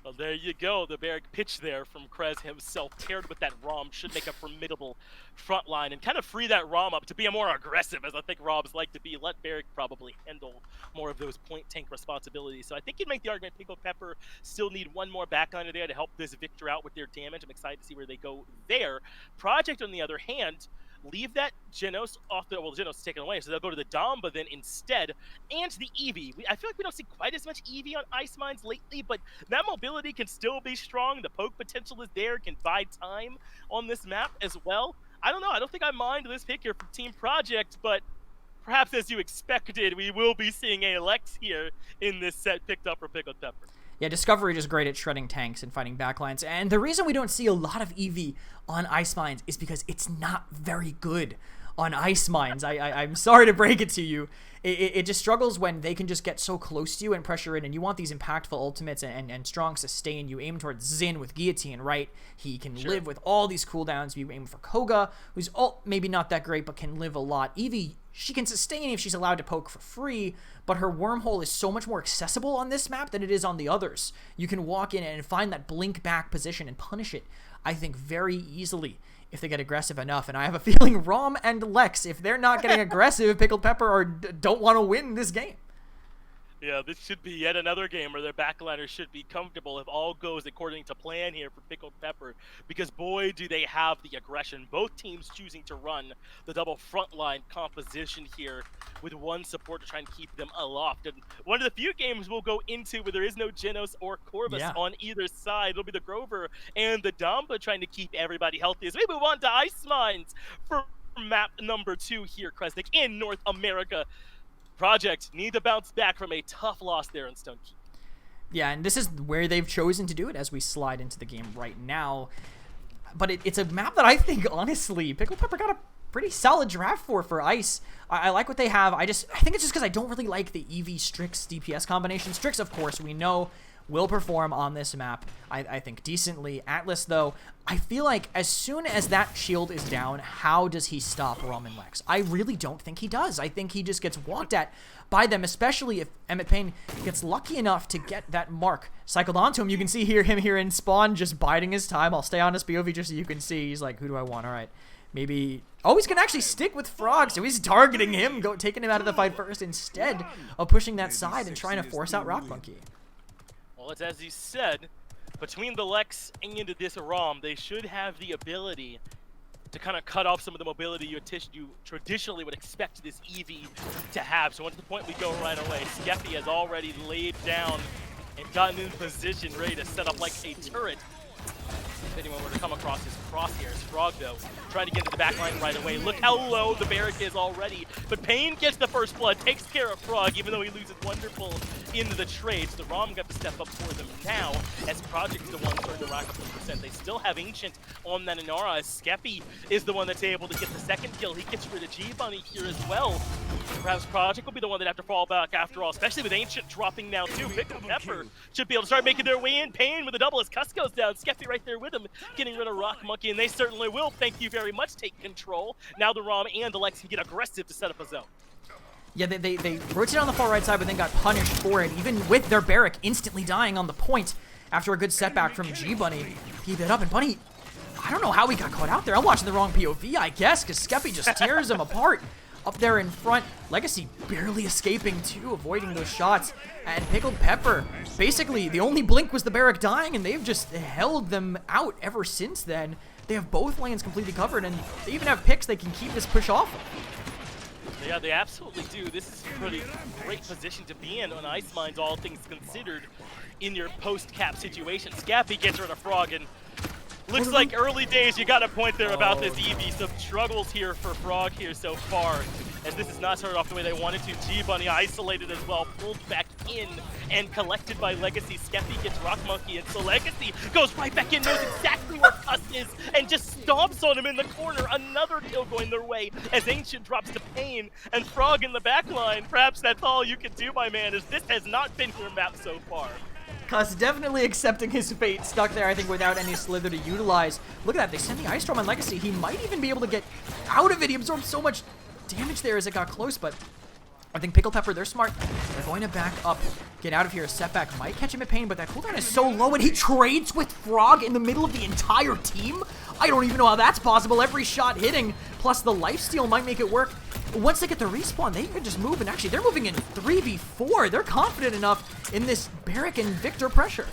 Well, there you go. The Barrick pitch there from Krez himself, paired with that ROM, should make a formidable front line and kind of free that ROM up to be a more aggressive, as I think ROMs like to be. Let Barrick probably handle more of those point tank responsibilities. So I think you'd make the argument Pickled Pepper still need one more backliner there to help this Victor out with their damage. I'm excited to see where they go there. Project, on the other hand, leave that Genos off the, well, Genos is taken away, so they'll go to the Damba then instead, and the Eevee. I feel like we don't see quite as much Eevee on Ice Mines lately, but that mobility can still be strong. The poke potential is there, can buy time on this map as well. I don't know, I don't think I mind this pick here from Team Project, but perhaps as you expected, we will be seeing a Lex here in this set picked up for Pickled Pepper. Yeah, Discovery is great at shredding tanks and fighting backlines. And the reason we don't see a lot of Eevee on Ice Mines is because it's not very good on Ice Mines. I'm sorry to break it to you. It just struggles when they can just get so close to you and pressure in, and you want these impactful ultimates and strong sustain. You aim towards Xin with Guillotine, right? He can live with all these cooldowns. You aim for Koga, who's ult maybe not that great, but can live a lot. Eevee, she can sustain if she's allowed to poke for free, but her wormhole is so much more accessible on this map than it is on the others. You can walk in and find that blink back position and punish it, I think, very easily if they get aggressive enough. And I have a feeling Rom and Lex, if they're not getting aggressive, Pickled Pepper don't want to win this game. Yeah, this should be yet another game where their backliners should be comfortable if all goes according to plan here for Pickled Pepper, because boy, do they have the aggression. Both teams choosing to run the double frontline composition here with one support to try and keep them aloft. And one of the few games we'll go into where there is no Genos or Corvus on either side. It'll be the Grover and the Damba trying to keep everybody healthy as we move on to Ice Mines for map number 2 here, Kresnik, in North America. Project need to bounce back from a tough loss there in Stone Keep. Yeah, and this is where they've chosen to do it as we slide into the game right now. But it's a map that I think, honestly, Pickled Pepper got a pretty solid draft for Ice. I like what they have. I think it's just because I don't really like the Eevee Strix DPS combination. Strix, of course, we know will perform on this map, I think, decently. Atlas, though, I feel like as soon as that shield is down, how does he stop Rom and Lex? I really don't think he does. I think he just gets walked at by them, especially if Emmett Payne gets lucky enough to get that mark cycled onto him. You can see him here in spawn just biding his time. I'll stay on his POV just so you can see. He's like, who do I want? All right. Maybe... Oh, he's going to actually stick with Frog, so he's targeting him, taking him out of the fight first instead of pushing that side and trying to force out Rock Monkey. Well, it's as you said, between the Lex and this ROM, they should have the ability to kind of cut off some of the mobility you traditionally would expect this Eevee to have. So once the point we go right away, Skeppy has already laid down and gotten in position, ready to set up like a turret. If anyone were to come across his crosshairs. Frog, though, trying to get to the back line right away. Look how low the Barrick is already. But Payne gets the first blood, takes care of Frog, even though he loses Wonderful into the trades. The ROM got to step up for them now, as Project's the one starting to rack up the percent. They still have Ancient on that Inara, as Skeppy is the one that's able to get the second kill. He gets rid of G-Bunny here as well. Perhaps Project will be the one that have to fall back after all, especially with Ancient dropping now too. Pickled Pepper should be able to start making their way in. Payne with a double as Cuss goes down. Skeppy right there with him, getting rid of Rock Monkey, and they certainly will. Thank you very much. Take control. Now the ROM and the Lex can get aggressive to set up a zone. Yeah, they rotated on the far right side, but then got punished for it, even with their Barrick instantly dying on the point after a good setback from G-Bunny. Keep it up, and Bunny, I don't know how he got caught out there. I'm watching the wrong POV, I guess, because Skeppy just tears him apart. Up there in front, Legacy barely escaping too, avoiding those shots. And Pickled Pepper, basically, the only blink was the Barrick dying, and they've just held them out ever since then. They have both lanes completely covered, and they even have picks they can keep this push off of. Yeah, they absolutely do. This is a pretty great position to be in on Ice Mines, all things considered, in your post-cap situation. Scappy gets rid of Frog, and Looks like early days, you got a point there about this Eevee. Some struggles here for Frog here so far, as this has not started off the way they wanted to. G-Bunny isolated as well, pulled back in and collected by Legacy. Skeppy gets Rock Monkey, and so Legacy goes right back in, knows exactly where Cuss is, and just stomps on him in the corner. Another kill going their way as Ancient drops to Pain, and Frog in the back line. Perhaps that's all you can do, my man, as this has not been your map so far. Cuss definitely accepting his fate, stuck there, I think, without any slither to utilize. Look at that, they send the Ice Storm on Legacy. He might even be able to get out of it. He absorbed so much damage there as it got close, but I think Pickled Pepper, they're smart. They're going to back up, get out of here. A setback might catch him at Pain, but that cooldown is so low, and he trades with Frog in the middle of the entire team? I don't even know how that's possible. Every shot hitting, plus the lifesteal might make it work. Once they get the respawn, they can just move, and actually, they're moving in 3v4. They're confident enough in this Barrack and Victor pressure.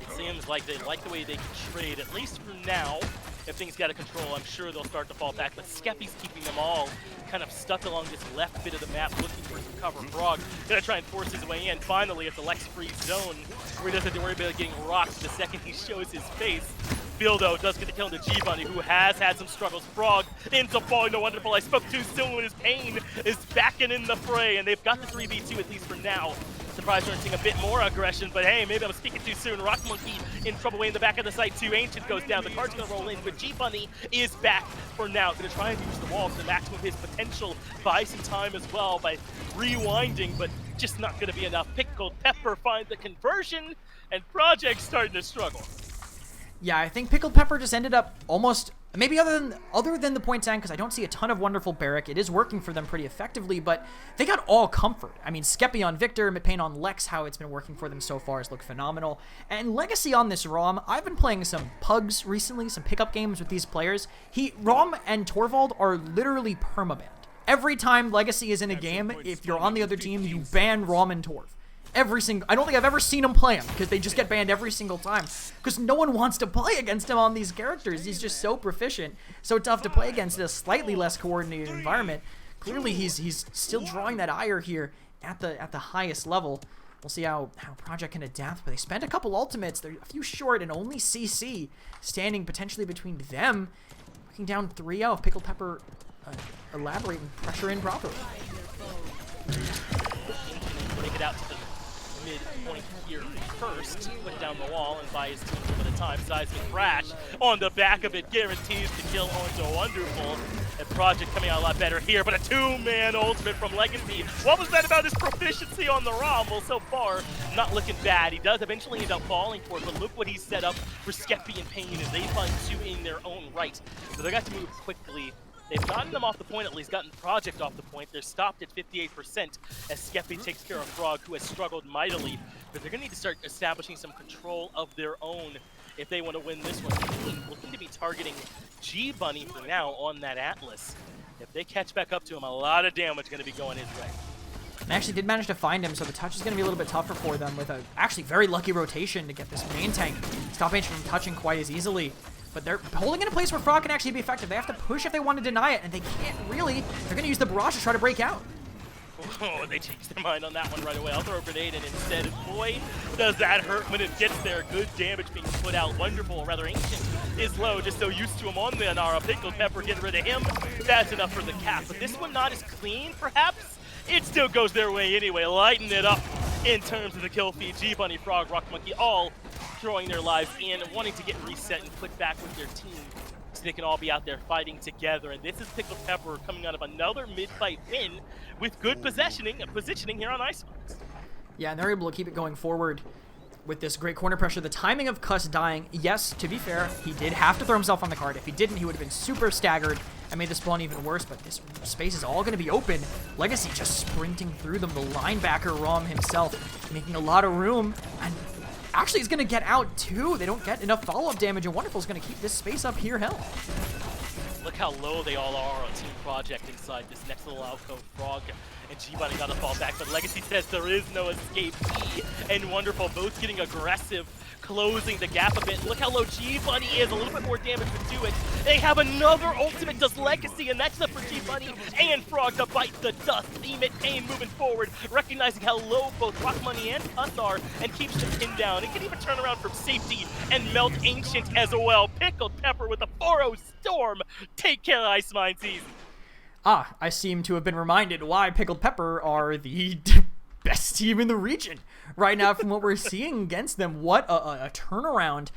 It seems like they like the way they can trade, at least for now. If things get out of control, I'm sure they'll start to fall back, but Skeppy's keeping them all kind of stuck along this left bit of the map, looking for some cover. Frog gonna try and force his way in. Finally, at the Lex-free zone, where he doesn't have to worry about getting rocked the second he shows his face. Bildo does get the kill into G-Bunny, who has had some struggles. Frog ends up falling to Wonderful. I spoke too soon when his Pain is backing in the fray, and they've got the 3v2 at least for now. Surprised we're seeing a bit more aggression, but hey, maybe I'm speaking too soon. Rock Monkey in trouble way in the back of the site too. Ancient goes down. The card's gonna roll in, but G-Bunny is back for now. Gonna try and use the wall to the maximum of his potential. Buy some time as well by rewinding, but just not gonna be enough. Pickled Pepper finds the conversion, and Project's starting to struggle. Yeah, I think Pickled Pepper just ended up almost, maybe other than the point tank, because I don't see a ton of Wonderful Barrack. It is working for them pretty effectively, but they got all comfort. I mean, Skeppy on Victor, Pain on Lex, how it's been working for them so far has looked phenomenal. And Legacy on this ROM, I've been playing some pugs recently, some pickup games with these players. ROM and Torvald are literally permabanned. Every time Legacy is in a game, if you're on the other team, you ban ROM and Torv. I don't think I've ever seen him play him, because they just get banned every single time. Because no one wants to play against him on these characters. He's just so proficient, so tough to play against in a slightly less coordinated environment. Clearly, he's still drawing that ire here at the highest level. We'll see how Project can adapt, but they spent a couple ultimates. They're a few short, and only CC standing potentially between them. Looking down 3-0 if Pickled Pepper elaborate and pressure in properly. Make it out to the mid-point here first, put down the wall and buy his team a bit of time. Seismic Crash on the back of it guarantees the kill onto Wonderful. And Project coming out a lot better here, but a two-man ultimate from Legacy. What was that about his proficiency on the ROM? Well, so far, not looking bad. He does eventually end up falling for it, but look what he's set up for Skeppy and Pain as they find two in their own right. So they got to move quickly. They've gotten them off the point, at least gotten Project off the point. They're stopped at 58% as Skeppy takes care of Frog, who has struggled mightily. But they're going to need to start establishing some control of their own if they want to win this one. Looking to be targeting G-Bunny for now on that Atlas. If they catch back up to him, a lot of damage going to be going his way. And actually did manage to find him, so the touch is going to be a little bit tougher for them with a actually very lucky rotation to get this main tank. Stop Ancient from touching quite as easily. But they're holding in a place where Frog can actually be effective. They have to push if they want to deny it, and they can't really. They're going to use the barrage to try to break out. Oh, they changed their mind on that one right away. I'll throw a grenade in instead. Boy, does that hurt when it gets there. Good damage being put out. Wonderful, or rather Ancient, is low. Just so used to him on the Anara. Pickled Pepper, getting rid of him. That's enough for the cap. But this one not as clean, perhaps? It still goes their way anyway. Lighten it up in terms of the kill feed. G-Bunny, Frog, Rock Monkey, all throwing their lives in, wanting to get reset and put back with their team so they can all be out there fighting together. And this is Pickled Pepper coming out of another mid-fight win with good positioning here on Ice. Yeah, and they're able to keep it going forward with this great corner pressure. The timing of Cuss dying, yes, to be fair, he did have to throw himself on the card. If he didn't, he would have been super staggered and made the spawn even worse, but this space is all going to be open. Legacy just sprinting through them. The linebacker Rom himself making a lot of room, and actually he's going to get out too. They don't get enough follow-up damage, and Wonderful's going to keep this space up here held. Look how low they all are on Team Project inside this next little alcove. Frog and G-Bunny got to fall back, but Legacy says there is no escape. E and Wonderful both getting aggressive, closing the gap a bit. Look how low G-Bunny is, a little bit more damage would do it. They have another ultimate, does Legacy, and that's enough for G-Bunny and Frog to bite the dust. Emit Pain moving forward, recognizing how low both Rock Money and Us are, and keeps the pin down. It can even turn around from safety and melt Ancient as well. Pickled Pepper with a 4-0 storm. Take care, Ice Mine season. I seem to have been reminded why Pickled Pepper are the best team in the region right now from what we're seeing against them. What a turnaround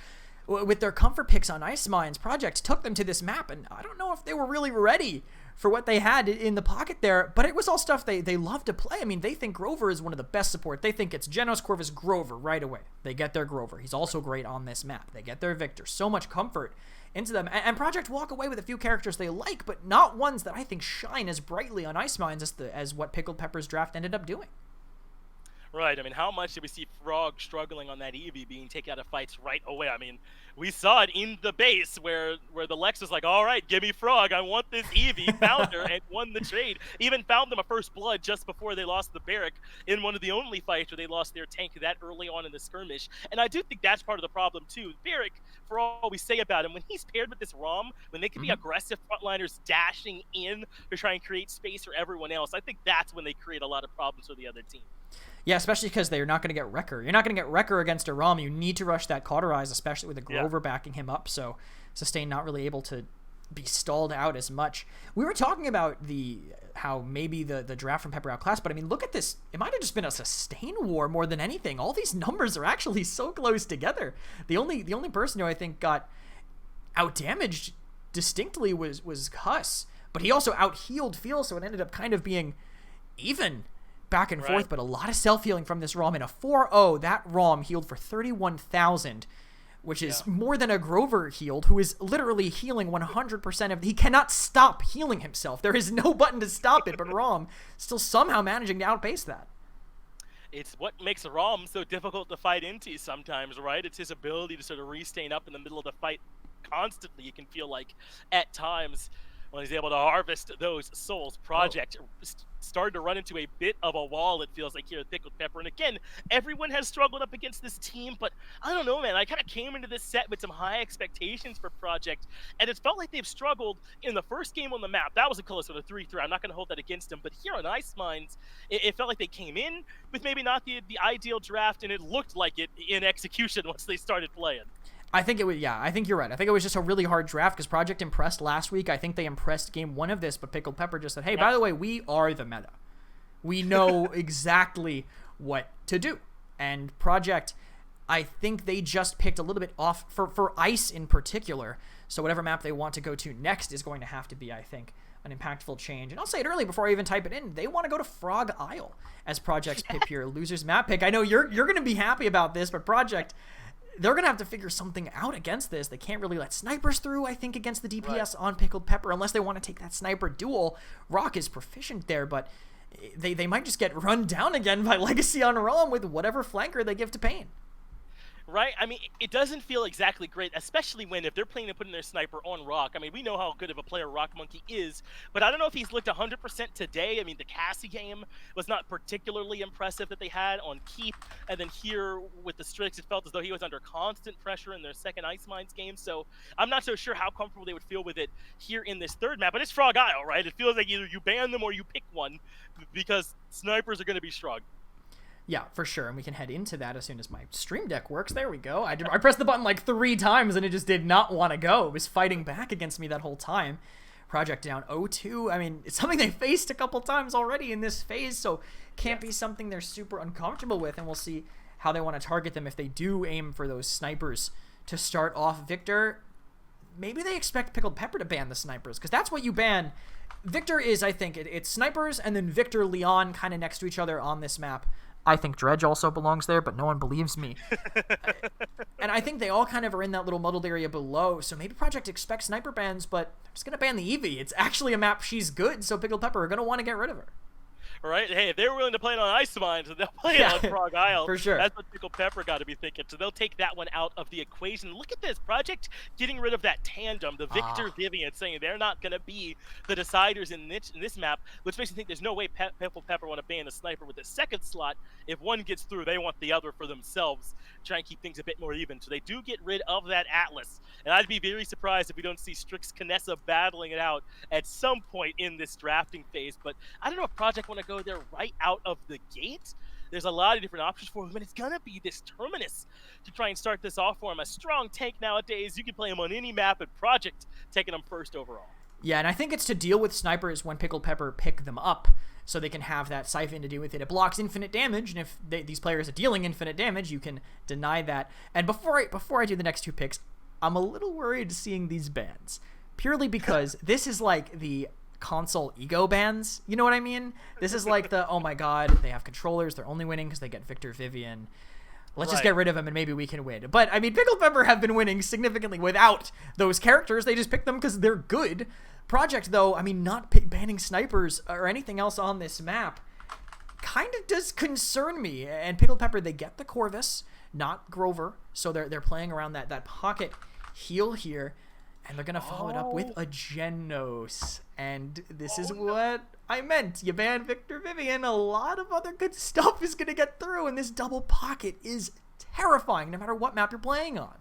with their comfort picks on Ice Mines. Project took them to this map, and I don't know if they were really ready for what they had in the pocket there, but it was all stuff they love to play. I mean, they think Grover is one of the best support. They think it's Genos, Corvus, Grover right away. They get their Grover. He's also great on this map. They get their Victor. So much comfort into them, and Project walk away with a few characters they like, but not ones that I think shine as brightly on Ice Mines as what Pickled Pepper's draft ended up doing. Right, I mean, how much did we see Frog struggling on that Eevee being taken out of fights right away? I mean, we saw it in the base where the Lex was like, all right, give me Frog, I want this Eevee, found her, and won the trade. Even found them a first blood just before they lost the Barrack in one of the only fights where they lost their tank that early on in the skirmish. And I do think that's part of the problem, too. Barrack, for all we say about him, when he's paired with this ROM, when they can be aggressive frontliners dashing in to try and create space for everyone else, I think that's when they create a lot of problems for the other team. Yeah, especially because they're not going to get Wrecker. You're not going to get Wrecker against a ROM. You need to rush that Cauterize, especially with the Grover backing him up. So Sustain not really able to be stalled out as much. We were talking about how maybe the draft from Pepper outclassed, but I mean, look at this. It might have just been a Sustain war more than anything. All these numbers are actually so close together. The only person who I think got outdamaged distinctly was Huss, but he also out-healed Feel, so it ended up kind of being even back and forth, but a lot of self-healing from this ROM. In a 4-0, that ROM healed for 31,000, which is more than a Grover healed, who is literally healing 100% of... He cannot stop healing himself. There is no button to stop it, but ROM still somehow managing to outpace that. It's what makes ROM so difficult to fight into sometimes, right? It's his ability to sort of re-stain up in the middle of the fight constantly. You can feel like, at times, when he's able to harvest those souls. Project started to run into a bit of a wall, it feels like, here at Pickled Pepper. And again, everyone has struggled up against this team, but I don't know, man. I kind of came into this set with some high expectations for Project, and it felt like they've struggled in the first game on the map. That was a close one, a 3-3. I'm not going to hold that against them, but here on Ice Mines, it felt like they came in with maybe not the ideal draft, and it looked like it in execution once they started playing. I think it was, I think you're right. I think it was just a really hard draft because Project impressed last week. I think they impressed game one of this, but Pickled Pepper just said, hey, by the way, we are the meta. We know exactly what to do. And Project, I think they just picked a little bit off for Ice in particular. So whatever map they want to go to next is going to have to be, I think, an impactful change. And I'll say it early before I even type it in. They want to go to Frog Isle as Project's pick here. Loser's map pick. I know you're going to be happy about this, but Project... They're going to have to figure something out against this. They can't really let snipers through, I think, against the DPS on Pickled Pepper, unless they want to take that sniper duel. Rock is proficient there, but they might just get run down again by Legacy on ROM with whatever flanker they give to Pain. Right? I mean, it doesn't feel exactly great, especially when if they're planning to put in their sniper on Rock. I mean, we know how good of a player Rock Monkey is, but I don't know if he's looked 100% today. I mean, the Cassie game was not particularly impressive that they had on Keep, and then here with the Strix, it felt as though he was under constant pressure in their second Ice Mines game, so I'm not so sure how comfortable they would feel with it here in this third map, but it's Frog Isle, right? It feels like either you ban them or you pick one, because snipers are going to be Shrug. Yeah, for sure, and we can head into that as soon as my stream deck works. There we go. I pressed the button like 3 times, and it just did not want to go. It was fighting back against me that whole time. Project down 0-2. I mean, it's something they faced a couple times already in this phase, so can't be something they're super uncomfortable with, and we'll see how they want to target them if they do aim for those snipers to start off. Victor, maybe they expect Pickled Pepper to ban the snipers, because that's what you ban. Victor is, I think, it's snipers, and then Victor, Leon kind of next to each other on this map. I think Dredge also belongs there, but no one believes me. And I think they all kind of are in that little muddled area below, so maybe Project expects sniper bans, but they're just going to ban the Eevee. It's actually a map she's good, so Pickled Pepper are going to want to get rid of her. right? Hey, if they're willing to play it on Ice Mines, they'll play it Yeah, on Frog Isle. for sure. That's what Pickled Pepper got to be thinking. So they'll take that one out of the equation. Look at this project getting rid of that tandem, the Victor Vivian, saying they're not going to be the deciders in this map, which makes me think there's no way Pickled Pepper want to ban a sniper with the second slot. If one gets through, they want the other for themselves. Try and keep things a bit more even. So they do get rid of that Atlas. And I'd be very surprised if we don't see Strix Canessa battling it out at some point in this drafting phase. But I don't know if Project want to go there right out of the gate. There's a lot of different options for him, and it's going to be this Terminus to try and start this off for him. A strong tank nowadays. You can play him on any map, and Project taking him first overall. Yeah, and I think it's to deal with snipers when Pickled Pepper pick them up, so they can have that siphon to do with it. It blocks infinite damage, and if these players are dealing infinite damage, you can deny that. And before I do the next two picks, I'm a little worried seeing these bans, purely because this is like the console ego bans. You know what I mean? This is like the, oh my god, they have controllers, they're only winning because they get Victor Vivian. Let's just get rid of him and maybe we can win. But, I mean, Pickled Pepper have been winning significantly without those characters. They just pick them because they're good. Project, though, I mean, not banning snipers or anything else on this map kind of does concern me. And Pickled Pepper, they get the Corvus, not Grover. So they're playing around that pocket heal here. And they're going to follow it up with a Genos. And this is what I meant. You ban Victor Vivian, a lot of other good stuff is going to get through. And this double pocket is terrifying no matter what map you're playing on.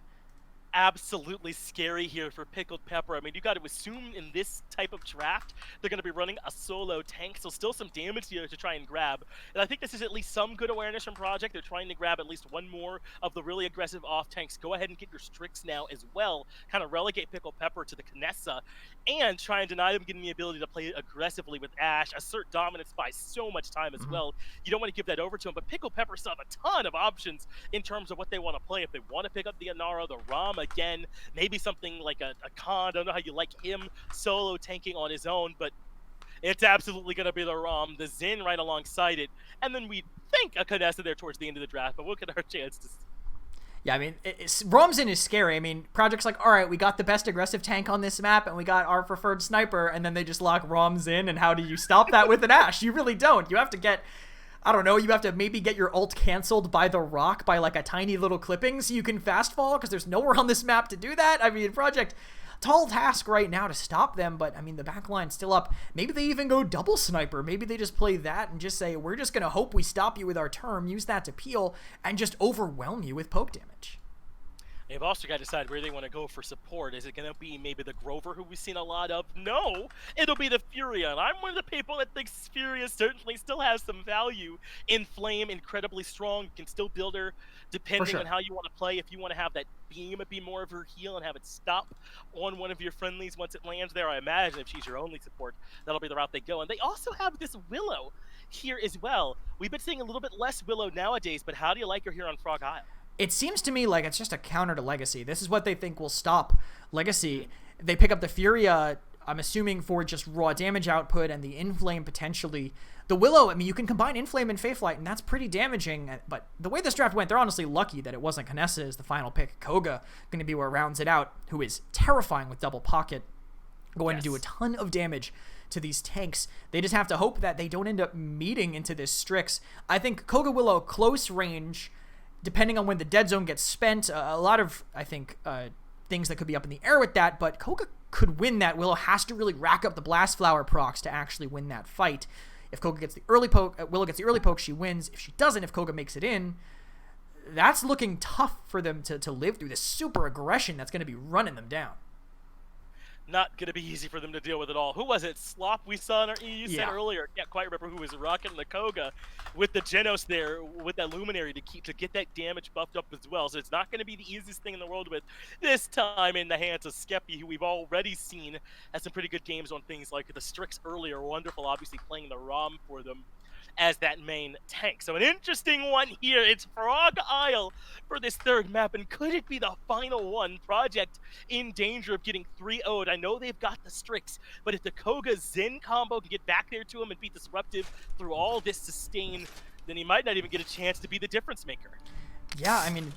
Absolutely scary here for Pickled Pepper. I mean, you got to assume in this type of draft, they're going to be running a solo tank, so still some damage here to try and grab. And I think this is at least some good awareness from Project. They're trying to grab at least one more of the really aggressive off tanks. Go ahead and get your Strix now as well. Kind of relegate Pickled Pepper to the Canessa and try and deny them getting the ability to play aggressively with Ashe. Assert dominance by so much time as well. You don't want to give that over to them, but Pickled Pepper still have a ton of options in terms of what they want to play. If they want to pick up the Inara, the Ram again, maybe something like a Khan. I don't know how you like him solo tanking on his own, but it's absolutely going to be the Ram, the Zin right alongside it, and then we think a Canessa there towards the end of the draft, but we'll get our chance to see. Yeah, I mean, Romzin is scary. I mean, Project's like, all right, we got the best aggressive tank on this map, and we got our preferred sniper, and then they just lock Romzin, and how do you stop that with an Ashe? You really don't. You have to get, I don't know, you have to maybe get your ult canceled by the rock by like a tiny little clipping so you can fast fall, because there's nowhere on this map to do that. I mean, Project, tall task right now to stop them, but I mean, the back line's still up. Maybe they even go double sniper. Maybe they just play that and just say, we're just going to hope we stop you with our term, use that to peel, and just overwhelm you with poke damage. They've also got to decide where they want to go for support. Is it going to be maybe the Grover, who we've seen a lot of? No, it'll be the Furia. And I'm one of the people that thinks Furia certainly still has some value in Flame, incredibly strong. You can still build her depending on how you want to play. If you want to have that beam be more of her heal and have it stop on one of your friendlies once it lands there, I imagine if she's your only support, that'll be the route they go. And they also have this Willow here as well. We've been seeing a little bit less Willow nowadays, but how do you like her here on Frog Isle? It seems to me like it's just a counter to Legacy. This is what they think will stop Legacy. They pick up the Furia, I'm assuming, for just raw damage output and the Inflame potentially. The Willow, I mean, you can combine Inflame and Faithlight, and that's pretty damaging. But the way this draft went, they're honestly lucky that it wasn't Canessa as the final pick. Koga going to be where it rounds it out, who is terrifying with double pocket, going to do a ton of damage to these tanks. They just have to hope that they don't end up meeting into this Strix. I think Koga Willow close range, depending on when the dead zone gets spent, a lot of, I think, things that could be up in the air with that, but Koga could win that. Willow has to really rack up the Blast Flower procs to actually win that fight. If Koga gets the early poke, Willow gets the early poke, she wins. If she doesn't, if Koga makes it in, that's looking tough for them to live through this super aggression that's going to be running them down. Not going to be easy for them to deal with at all. Who was it? Slop we saw in our EU said earlier. Can't quite remember who was rocking the Koga with the Genos there, with that Luminary to get that damage buffed up as well. So it's not going to be the easiest thing in the world with this time in the hands of Skeppy, who we've already seen has some pretty good games on things like the Strix earlier. Wonderful, obviously playing the ROM for them as that main tank. So an interesting one here. It's Frog Isle for this third map, and could it be the final one? Project in danger of getting 3-0'd. I know they've got the Strix, but if the Koga Zen combo can get back there to him and be disruptive through all this sustain, then he might not even get a chance to be the difference maker. Yeah, I mean,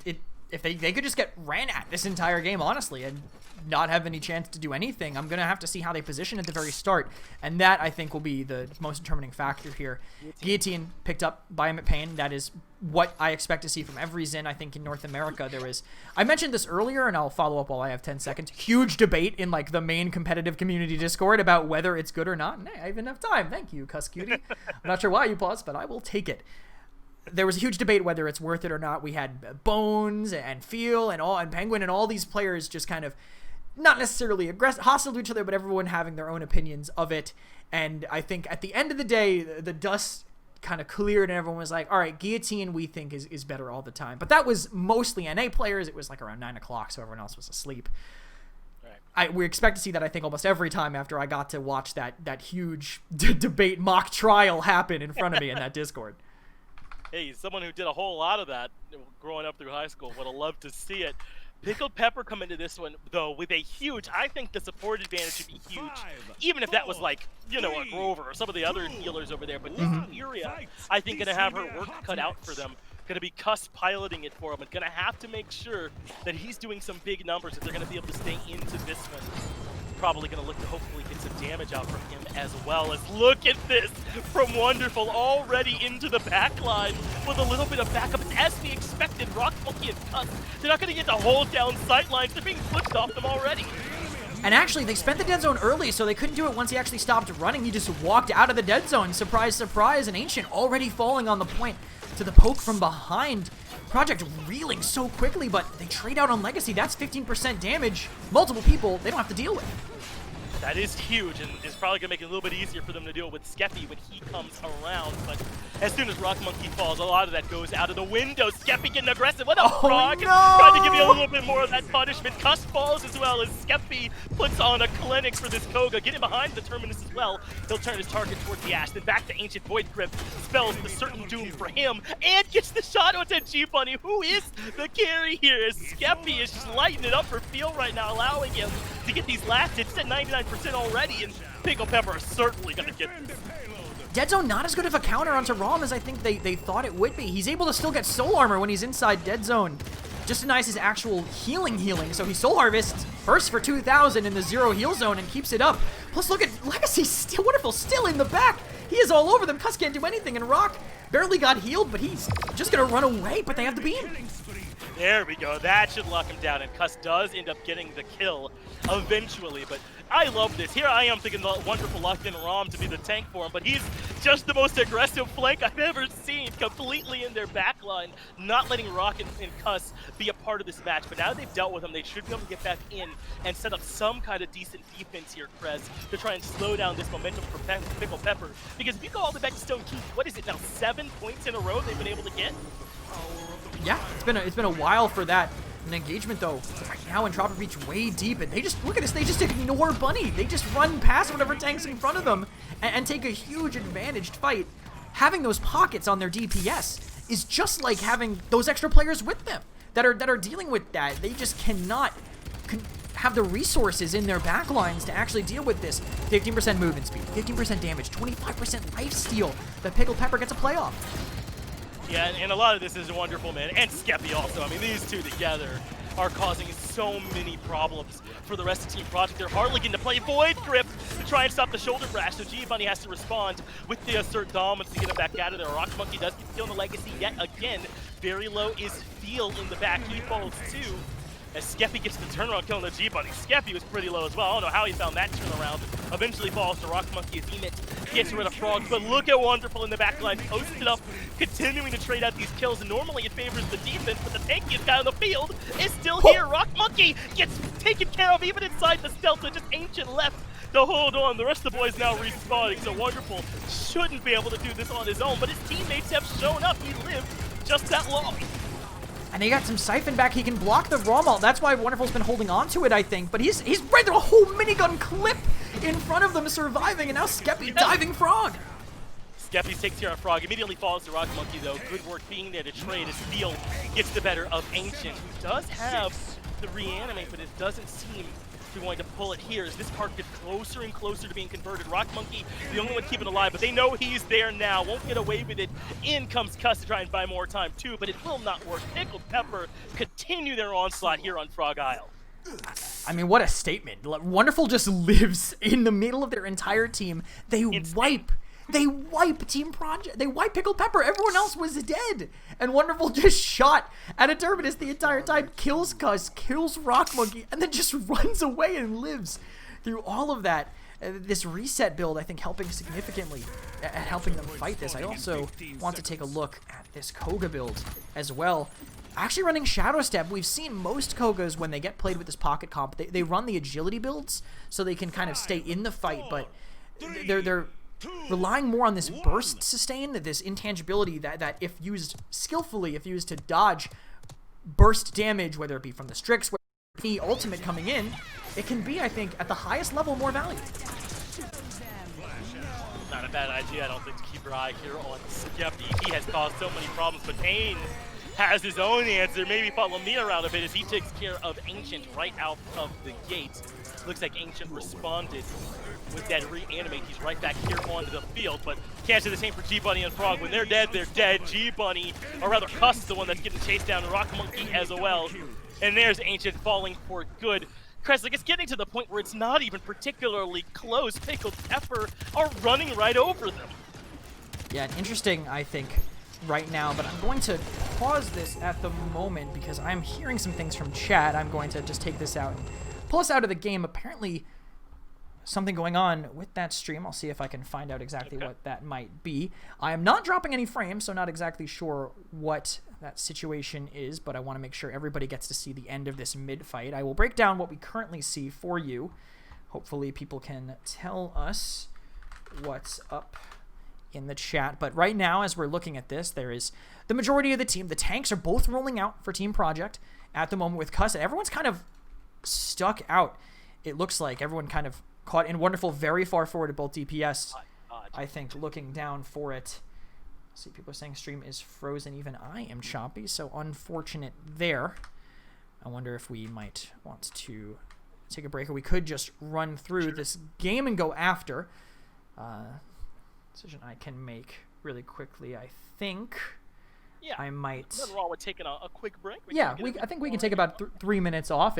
if they could just get ran at this entire game, honestly, and not have any chance to do anything, I'm going to have to see how they position at the very start. And that, I think, will be the most determining factor here. Guillotine picked up by Emmett Payne. That is what I expect to see from every Xin, I think, in North America. There is, I mentioned this earlier, and I'll follow up while I have 10 seconds. Huge debate in, like, the main competitive community Discord about whether it's good or not. And hey, I have enough time. Thank you, Cuss Cutie. I'm not sure why you paused, but I will take it. There was a huge debate whether it's worth it or not. We had Bones and Feel and Penguin and all these players just kind of not necessarily aggressive, hostile to each other, but everyone having their own opinions of it. And I think at the end of the day, the dust kind of cleared and everyone was like, all right, Guillotine we think is better all the time. But that was mostly NA players. It was like around 9 o'clock, so everyone else was asleep. Right. We expect to see that, I think, almost every time after I got to watch that huge debate mock trial happen in front of me in that Discord. Hey, someone who did a whole lot of that growing up through high school would have loved to see it. Pickled Pepper come into this one, though, with a huge, I think the support advantage would be huge, even if that was like, you know, a Grover or some of the other healers over there. But this Furia, I think, going to have her work cut out for them. Going to be Cuss piloting it for him, and going to have to make sure that he's doing some big numbers if they're going to be able to stay into this one. Probably going to look to hopefully get some damage out from him as well. As look at this from Wonderful already into the back line with a little bit of backup. It's as we expected. Rock Monkey and Cuss, they're not going to get to hold down sight lines. They're being pushed off them already. And actually, they spent the dead zone early, so they couldn't do it once he actually stopped running. He just walked out of the dead zone. Surprise, surprise. And Ancient already falling on the point to the poke from behind. Project reeling so quickly, but they trade out on Legacy. That's 15% damage. Multiple people they don't have to deal with. That is huge, and is probably going to make it a little bit easier for them to deal with Skeppy when he comes around. But as soon as Rock Monkey falls, a lot of that goes out of the window. Skeppy getting aggressive. What a frog! No! Trying to give you a little bit more of that punishment. Cuss falls as well as Skeppy puts on a clinic for this Koga. Getting behind the Terminus as well. He'll turn his target towards the Ash. Then back to Ancient Void Grip. Spells the certain doom for him. And gets the shot onto G-Bunny, who is the carry here. As Skeppy is just lighting it up for Feel right now, allowing him to get these last hits at 99% already, and Pickled Pepper is certainly going to get this. Dead Zone not as good of a counter onto Rom as I think they thought it would be. He's able to still get Soul Armor when he's inside Dead Zone. Just denies his actual healing, so he Soul Harvests, bursts for 2,000 in the 0 heal zone and keeps it up. Plus look at Legacy, still Wonderful, still in the back. He is all over them. Cuss can't do anything, and Rock barely got healed, but he's just going to run away, but they have the beam. There we go. That should lock him down, and Cuss does end up getting the kill eventually, but I love this. Here I am thinking the Wonderful locked in Rom to be the tank for him, but he's just the most aggressive flank I've ever seen, completely in their backline, not letting Rock and Cuss be a part of this match. But now that they've dealt with him, they should be able to get back in and set up some kind of decent defense here, Krez, to try and slow down this momentum for Pickled Pepper. Because if you go all the way back to Stone Keep, what is it now, 7 points in a row they've been able to get? Yeah, it's been a while for that. An engagement though, right now Entropic Reach way deep, and they just, look at this, they just ignore Bunny. They just run past whatever tank's in front of them and take a huge advantaged fight. Having those pockets on their DPS is just like having those extra players with them that are dealing with that. They just cannot have the resources in their backlines to actually deal with this. 15% movement speed, 15% damage, 25% lifesteal. The Pickled Pepper gets a playoff. Yeah, and a lot of this is Wonderful, man, and Skeppy also. I mean, these two together are causing so many problems for the rest of Team Project. They're hardly getting to play Void Grip to try and stop the shoulder brash, so G-Bunny has to respond with the assert dominance to get him back out of there. Rock Monkey does get the kill on the Legacy yet again. Very low is Feel in the back. He falls too, as Skeppy gets the turnaround kill on the G-Bunny. Skeppy was pretty low as well. I don't know how he found that turnaround. Eventually falls to Rock Monkey as Emit gets rid of Frogs, but look at Wonderful in the backline, posted up, continuing to trade out these kills, and normally it favors the defense, but the tankiest guy on the field is still here. Rock Monkey gets taken care of even inside the stealth, so just Ancient left to hold on. The rest of the boys now respawning, so Wonderful shouldn't be able to do this on his own, but his teammates have shown up. He lived just that long. And he got some Siphon back. He can block the Rom ult. That's why Wonderful's been holding on to it, I think. But he's right through a whole minigun clip in front of them, surviving. And now Skeppy diving Frog. Skeppy takes care of Frog. Immediately falls to Rock Monkey, though. Good work being there to trade as Feel gets the better of Ancient, who does have the reanimate, but it doesn't seem to be going to pull it here as this card gets closer and closer to being converted. Rock Monkey, the only one keeping it alive, but they know he's there now. Won't get away with it. In comes Cuss to try and buy more time too, but it will not work. Pickled Pepper continue their onslaught here on Frog Isle. I mean, what a statement. Wonderful just lives in the middle of their entire team. They wipe Team Project. They wipe Pickled Pepper. Everyone else was dead. And Wonderful just shot at a Terminus the entire time, kills Cuss, kills Rock Monkey, and then just runs away and lives through all of that. This reset build, I think, helping significantly at helping them fight this. I also want to take a look at this Koga build as well. Actually running Shadow Step. We've seen most Kogas, when they get played with this pocket comp, they run the agility builds so they can kind of stay in the fight, but they're relying more on this burst sustain, this intangibility that if used skillfully, if used to dodge burst damage, whether it be from the Strix, whether it be ultimate coming in, it can be, I think, at the highest level more value. Not a bad idea, I don't think, to keep your eye here on Skeppy. He has caused so many problems, but Pain has his own answer. Maybe follow me around a bit as he takes care of Ancient right out of the gate. Looks like Ancient responded with that reanimate. He's right back here onto the field, but can't say the same for G-Bunny and Frog. When they're dead, they're dead. G-Bunny, or rather Cuss, is the one that's getting chased down. Rock Monkey as well. And there's Ancient falling for good. Kreslik, it's getting to the point where it's not even particularly close. Pickled Pepper are running right over them. Yeah, interesting, I think, right now, but I'm going to pause this at the moment because I'm hearing some things from chat. I'm going to just take this out and pull us out of the game. Apparently, something going on with that stream. I'll see if I can find out exactly what that might be. I am not dropping any frames, so not exactly sure what that situation is, but I want to make sure everybody gets to see the end of this mid-fight. I will break down what we currently see for you. Hopefully people can tell us what's up in the chat. But right now, as we're looking at this, there is the majority of the team. The tanks are both rolling out for Team Project at the moment with Cuss. Everyone's kind of stuck out. It looks like everyone kind of caught in Wonderful very far forward at both DPS. I think looking down for it. See, people are saying stream is frozen. Even I am choppy, so unfortunate there. I wonder if we might want to take a break, or we could just run through this game and go after. Decision I can make really quickly, I think. Yeah, I might. Nothing wrong with taking a quick break. Yeah, I think we can take about 3 minutes off.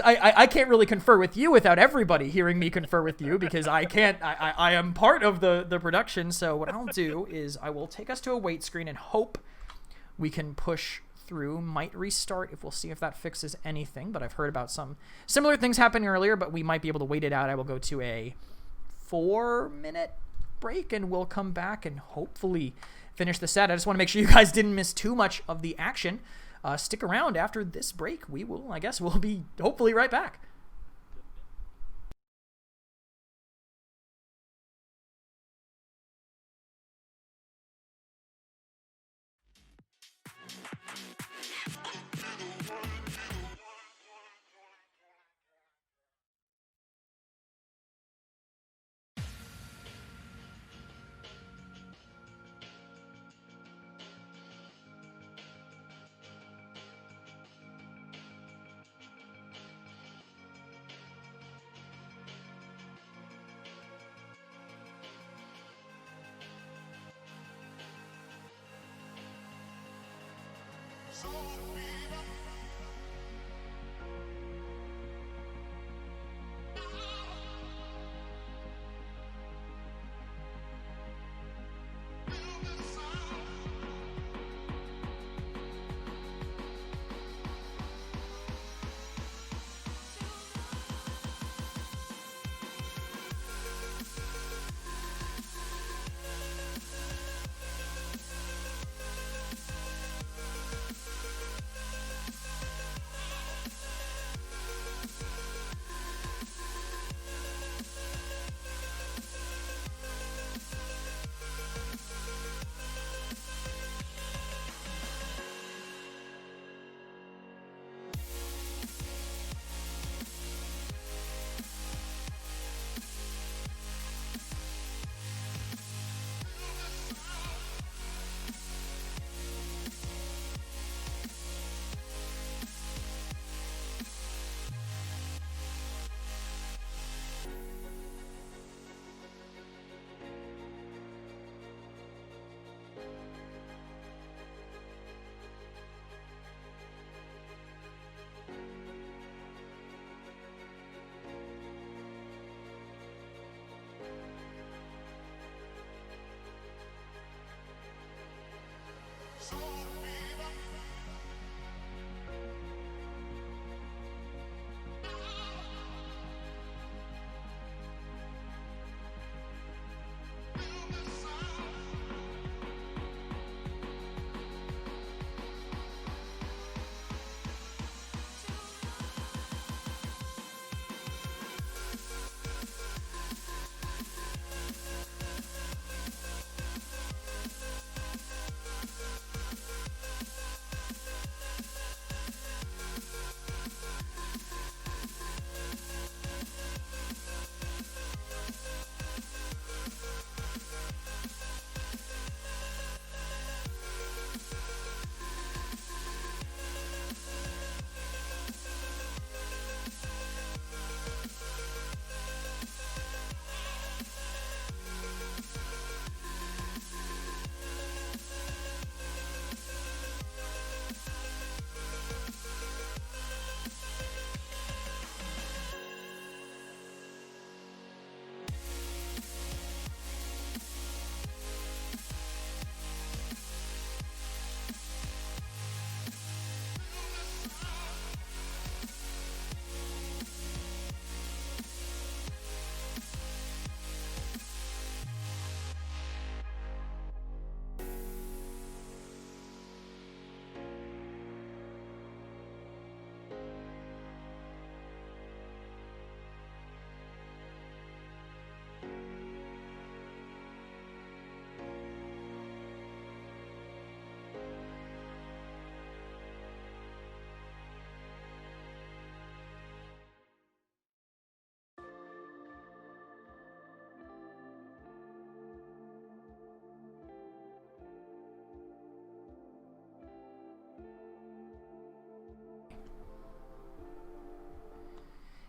I can't really confer with you without everybody hearing me confer with you, because I can't. I am part of the production. So what I'll do is I will take us to a wait screen and hope we can push through. Might restart if we'll see if that fixes anything. But I've heard about some similar things happening earlier, but we might be able to wait it out. I will go to a 4-minute break and we'll come back and hopefully finish the set. I just want to make sure you guys didn't miss too much of the action. Stick around after this break. We'll be hopefully right back.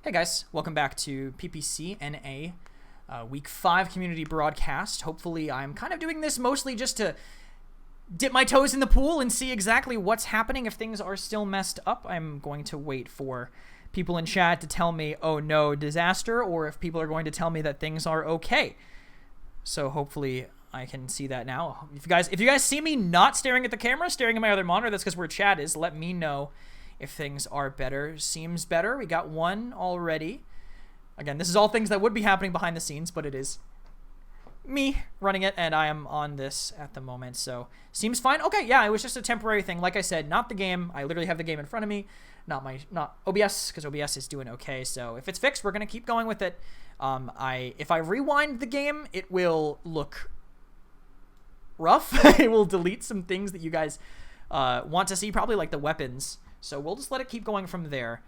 Hey guys, welcome back to PPCNA Week 5 Community Broadcast. Hopefully I'm kind of doing this mostly just to dip my toes in the pool and see exactly what's happening. If things are still messed up, I'm going to wait for people in chat to tell me, oh no, disaster, or if people are going to tell me that things are okay. So hopefully I can see that now. If you guys see me not staring at the camera, staring at my other monitor, that's because where chat is. Let me know if things are better. Seems better. We got one already. Again, this is all things that would be happening behind the scenes, but it is me running it, and I am on this at the moment, so seems fine. Okay, yeah, it was just a temporary thing. Like I said, not the game. I literally have the game in front of me, not OBS, because OBS is doing okay. So if it's fixed, we're gonna keep going with it. If I rewind the game, it will look rough. It will delete some things that you guys want to see, probably like the weapons. So we'll just let it keep going from there.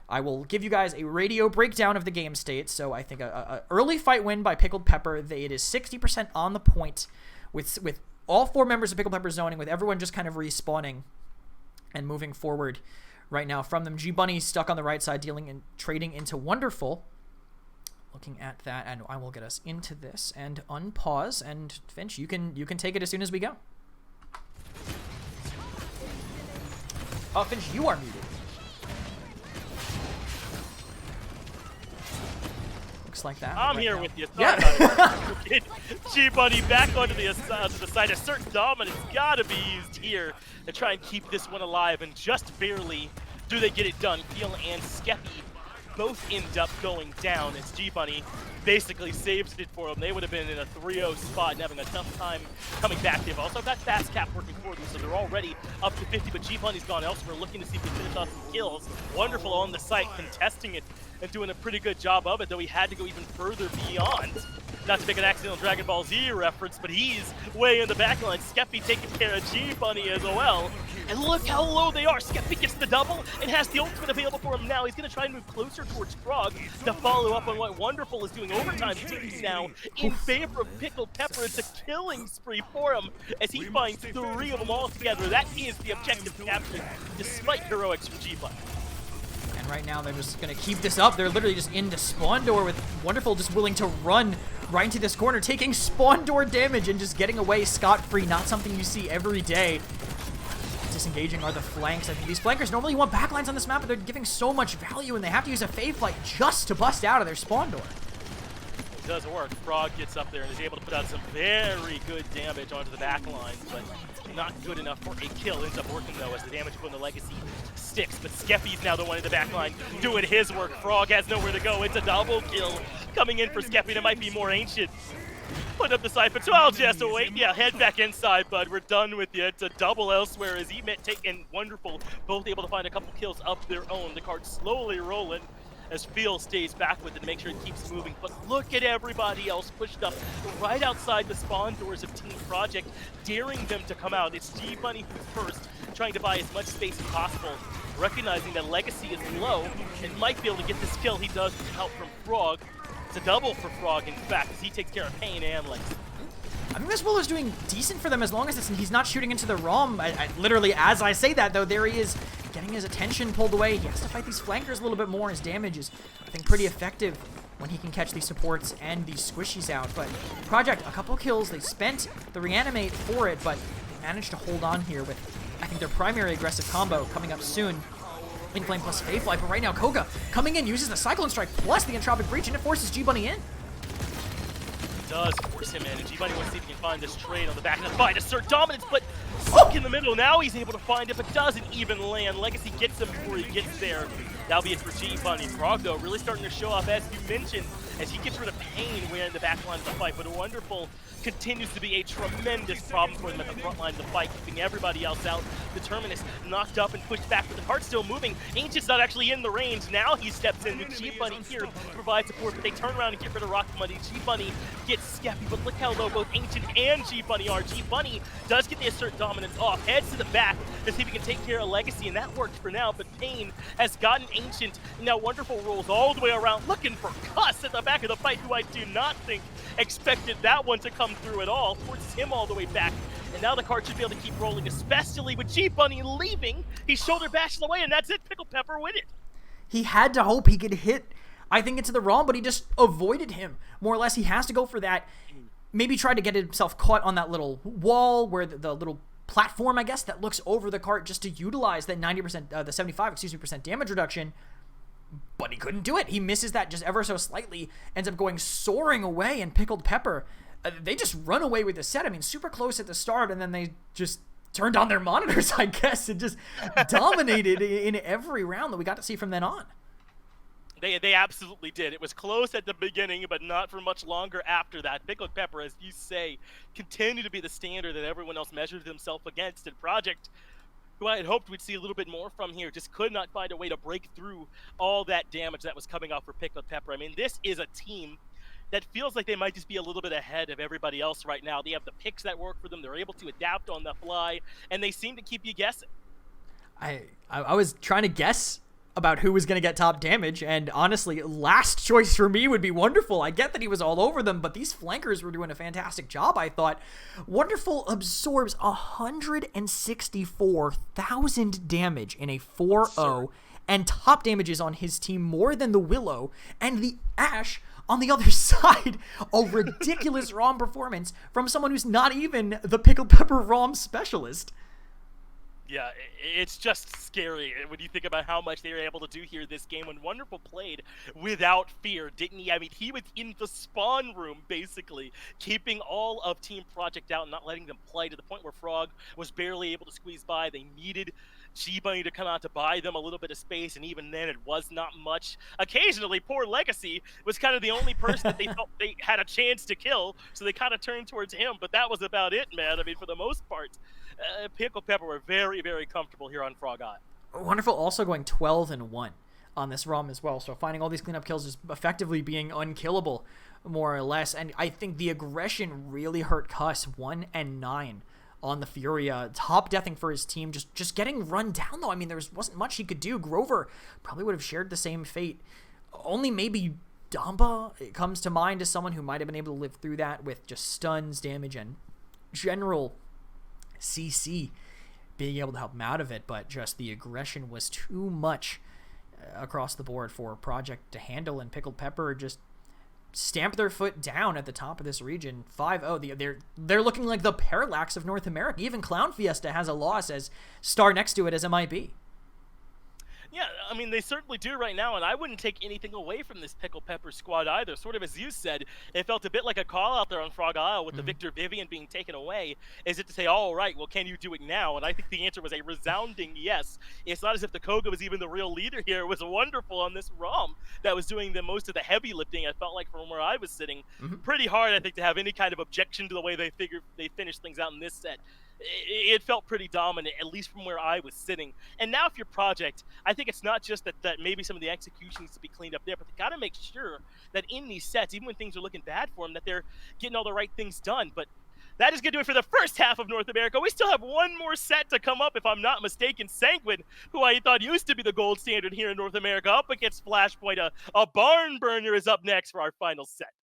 I will give you guys a radio breakdown of the game state. So I think a early fight win by Pickled Pepper. It is 60% on the point with all 4 members of Pickled Pepper zoning, with everyone just kind of respawning and moving forward right now from them. G-Bunny stuck on the right side, dealing and trading into Wonderful. Looking at that, and I will get us into this and unpause. And Finch, you can take it as soon as we go. Oh, Finch, you are muted. Looks like that. I'm right here now. with you. Yeah. G-Bunny back onto the side. A certain dominance gotta be used here to try and keep this one alive, and just barely do they get it done. Feel and Skeppy both end up going down as G-Bunny basically saves it for them. They would have been in a 3-0 spot and having a tough time coming back. They've also got fast cap working for them, so they're already up to 50, but G-Bunny's gone elsewhere, looking to see if he can finish off some kills. Wonderful on the site, contesting it and doing a pretty good job of it, though he had to go even further beyond. Not to make an accidental Dragon Ball Z reference, but he's way in the back line. Skeppy taking care of G-Bunny as well. And look how low they are. Skeppy gets the double and has the ultimate available for him now. He's going to try and move closer towards Frog to follow up on what Wonderful is doing. Overtime teams now in favor of Pickled Pepper. It's a killing spree for him as he finds 3 of them all together. That is the objective capture, despite heroics from G-Bunny. And right now they're just going to keep this up. They're literally just into spawn door with Wonderful just willing to run right into this corner, taking spawn door damage and just getting away scot-free. Not something you see every day. Disengaging are the flanks. I think these flankers normally want backlines on this map, but they're giving so much value, and they have to use a Fade Flight just to bust out of their spawn door. It does work. Frog gets up there and is able to put out some very good damage onto the back lines, but not good enough for a kill. Ends up working, though, as the damage from the Legacy sticks, but Skeppy's now the one in the back line doing his work. Frog has nowhere to go. It's a double kill coming in for Skeppy. It might be more Ancient. Put up the Cypher, so I'll just wait. Yeah, head back inside, bud. We're done with you. It's a double elsewhere as Emet and Wonderful both able to find a couple kills of their own. The card slowly rolling as Phil stays back with it to make sure it keeps moving. But look at everybody else pushed up right outside the spawn doors of Team Project, daring them to come out. It's G-Bunny who's first, trying to buy as much space as possible, recognizing that Legacy is low and might be able to get this kill. He does with help from Frog. It's a double for Frog, in fact, as he takes care of Pain and Legacy. I think this Willow's doing decent for them as long as he's not shooting into the ROM. Literally, as I say that, though, there he is getting his attention pulled away. He has to fight these flankers a little bit more. His damage is, I think, pretty effective when he can catch these supports and these squishies out. But Project, a couple kills. They spent the reanimate for it, but they managed to hold on here with, I think, their primary aggressive combo coming up soon. Flame plus Fade Flight, but right now Koga coming in, uses the Cyclone Strike plus the Entropic Breach, and it forces G-Bunny in. Does force him in, and G-Bunny wants to see if he can find this trade on the back of the fight. Assert dominance, but stuck in the middle. Now he's able to find it, but doesn't even land. Legacy gets him before he gets there. That'll be it for G-Bunny. Frog, though, really starting to show off, as you mentioned, as he gets rid of Pain where in the back line of the fight. But Wonderful continues to be a tremendous problem for them at the front line of the fight, keeping everybody else out. The Terminus knocked up and pushed back, but the cart's still moving. Ancient's not actually in the range. Now he steps in with G-Bunny here to provide support, but they turn around and get rid of Rocket Money. G-Bunny gets Skeppy, but look how low both Ancient and G-Bunny are. G-Bunny does get the assert dominance off, heads to the back to see if he can take care of Legacy, and that worked for now, but Pain has gotten Ancient. Now Wonderful rolls all the way around, looking for Cuss at the back of the fight, who I do not think expected that one to come through at all. Forces him all the way back, and now the card should be able to keep rolling, especially with G-Bunny leaving. He shoulder bashes away, and that's it. Pickled Pepper win it. He had to hope he could hit, I think, into the ROM, but he just avoided him. More or less, he has to go for that. Maybe try to get himself caught on that little wall where the little platform, I guess, that looks over the cart just to utilize that 90%, the 75% damage reduction. But he couldn't do it. He misses that just ever so slightly, ends up going soaring away, and Pickled Pepper, they just run away with the set. I mean, super close at the start, and then they just turned on their monitors, I guess, and just dominated in every round that we got to see from then on. They absolutely did. It was close at the beginning, but not for much longer after that. Pickled Pepper, as you say, continued to be the standard that everyone else measured themselves against. And Project, who I had hoped we'd see a little bit more from here, just could not find a way to break through all that damage that was coming off for Pickled Pepper. I mean, this is a team that feels like they might just be a little bit ahead of everybody else right now. They have the picks that work for them. They're able to adapt on the fly, and they seem to keep you guessing. I was trying to guess about who was going to get top damage, and honestly, last choice for me would be Wonderful. I get that he was all over them, but these flankers were doing a fantastic job, I thought. Wonderful absorbs 164,000 damage in a 4-0, and top damage is on his team more than the Willow, and the Ashe on the other side, a ridiculous ROM performance from someone who's not even the Pickled Pepper ROM specialist. Yeah, it's just scary when you think about how much they were able to do here this game when Wonderful played without fear, didn't he? I mean, he was in the spawn room, basically, keeping all of Team Project out and not letting them play to the point where Frog was barely able to squeeze by. They needed G-Bunny to come out to buy them a little bit of space, and even then it was not much. Occasionally, poor Legacy was kind of the only person that they felt they had a chance to kill, so they kind of turned towards him, but that was about it, man. I mean, for the most part, Pickled Pepper were very, very comfortable here on Frog Eye. Wonderful also going 12-1 on this ROM as well, so finding all these cleanup kills is effectively being unkillable, more or less, and I think the aggression really hurt Cuss, 1-9 on the Furia. Top deathing for his team, just getting run down, though. I mean, there wasn't much he could do. Grover probably would have shared the same fate. Only maybe Damba comes to mind as someone who might have been able to live through that with just stuns, damage, and general CC being able to help him out of it, but just the aggression was too much across the board for Project to handle, and Pickled Pepper just stamped their foot down at the top of this region. 5-0. They're looking like the Parallax of North America. Even Clown Fiesta has a loss as star next to it as it might be. Yeah, I mean, they certainly do right now, and I wouldn't take anything away from this Pickled Pepper squad either. Sort of as you said, it felt a bit like a call out there on Frog Isle with the Victor Vivian being taken away. Is it to say, all right, well, can you do it now? And I think the answer was a resounding yes. It's not as if the Koga was even the real leader here. It was Wonderful on this ROM that was doing most of the heavy lifting, I felt like, from where I was sitting. Pretty hard, I think, to have any kind of objection to the way they finished things out in this set. It felt pretty dominant, at least from where I was sitting. And now if you're Project, I think it's not just that maybe some of the execution needs to be cleaned up there, but they got to make sure that in these sets, even when things are looking bad for them, that they're getting all the right things done. But that is going to do it for the first half of North America. We still have one more set to come up, if I'm not mistaken. Sanguine, who I thought used to be the gold standard here in North America, up against Flashpoint. A barn burner is up next for our final set.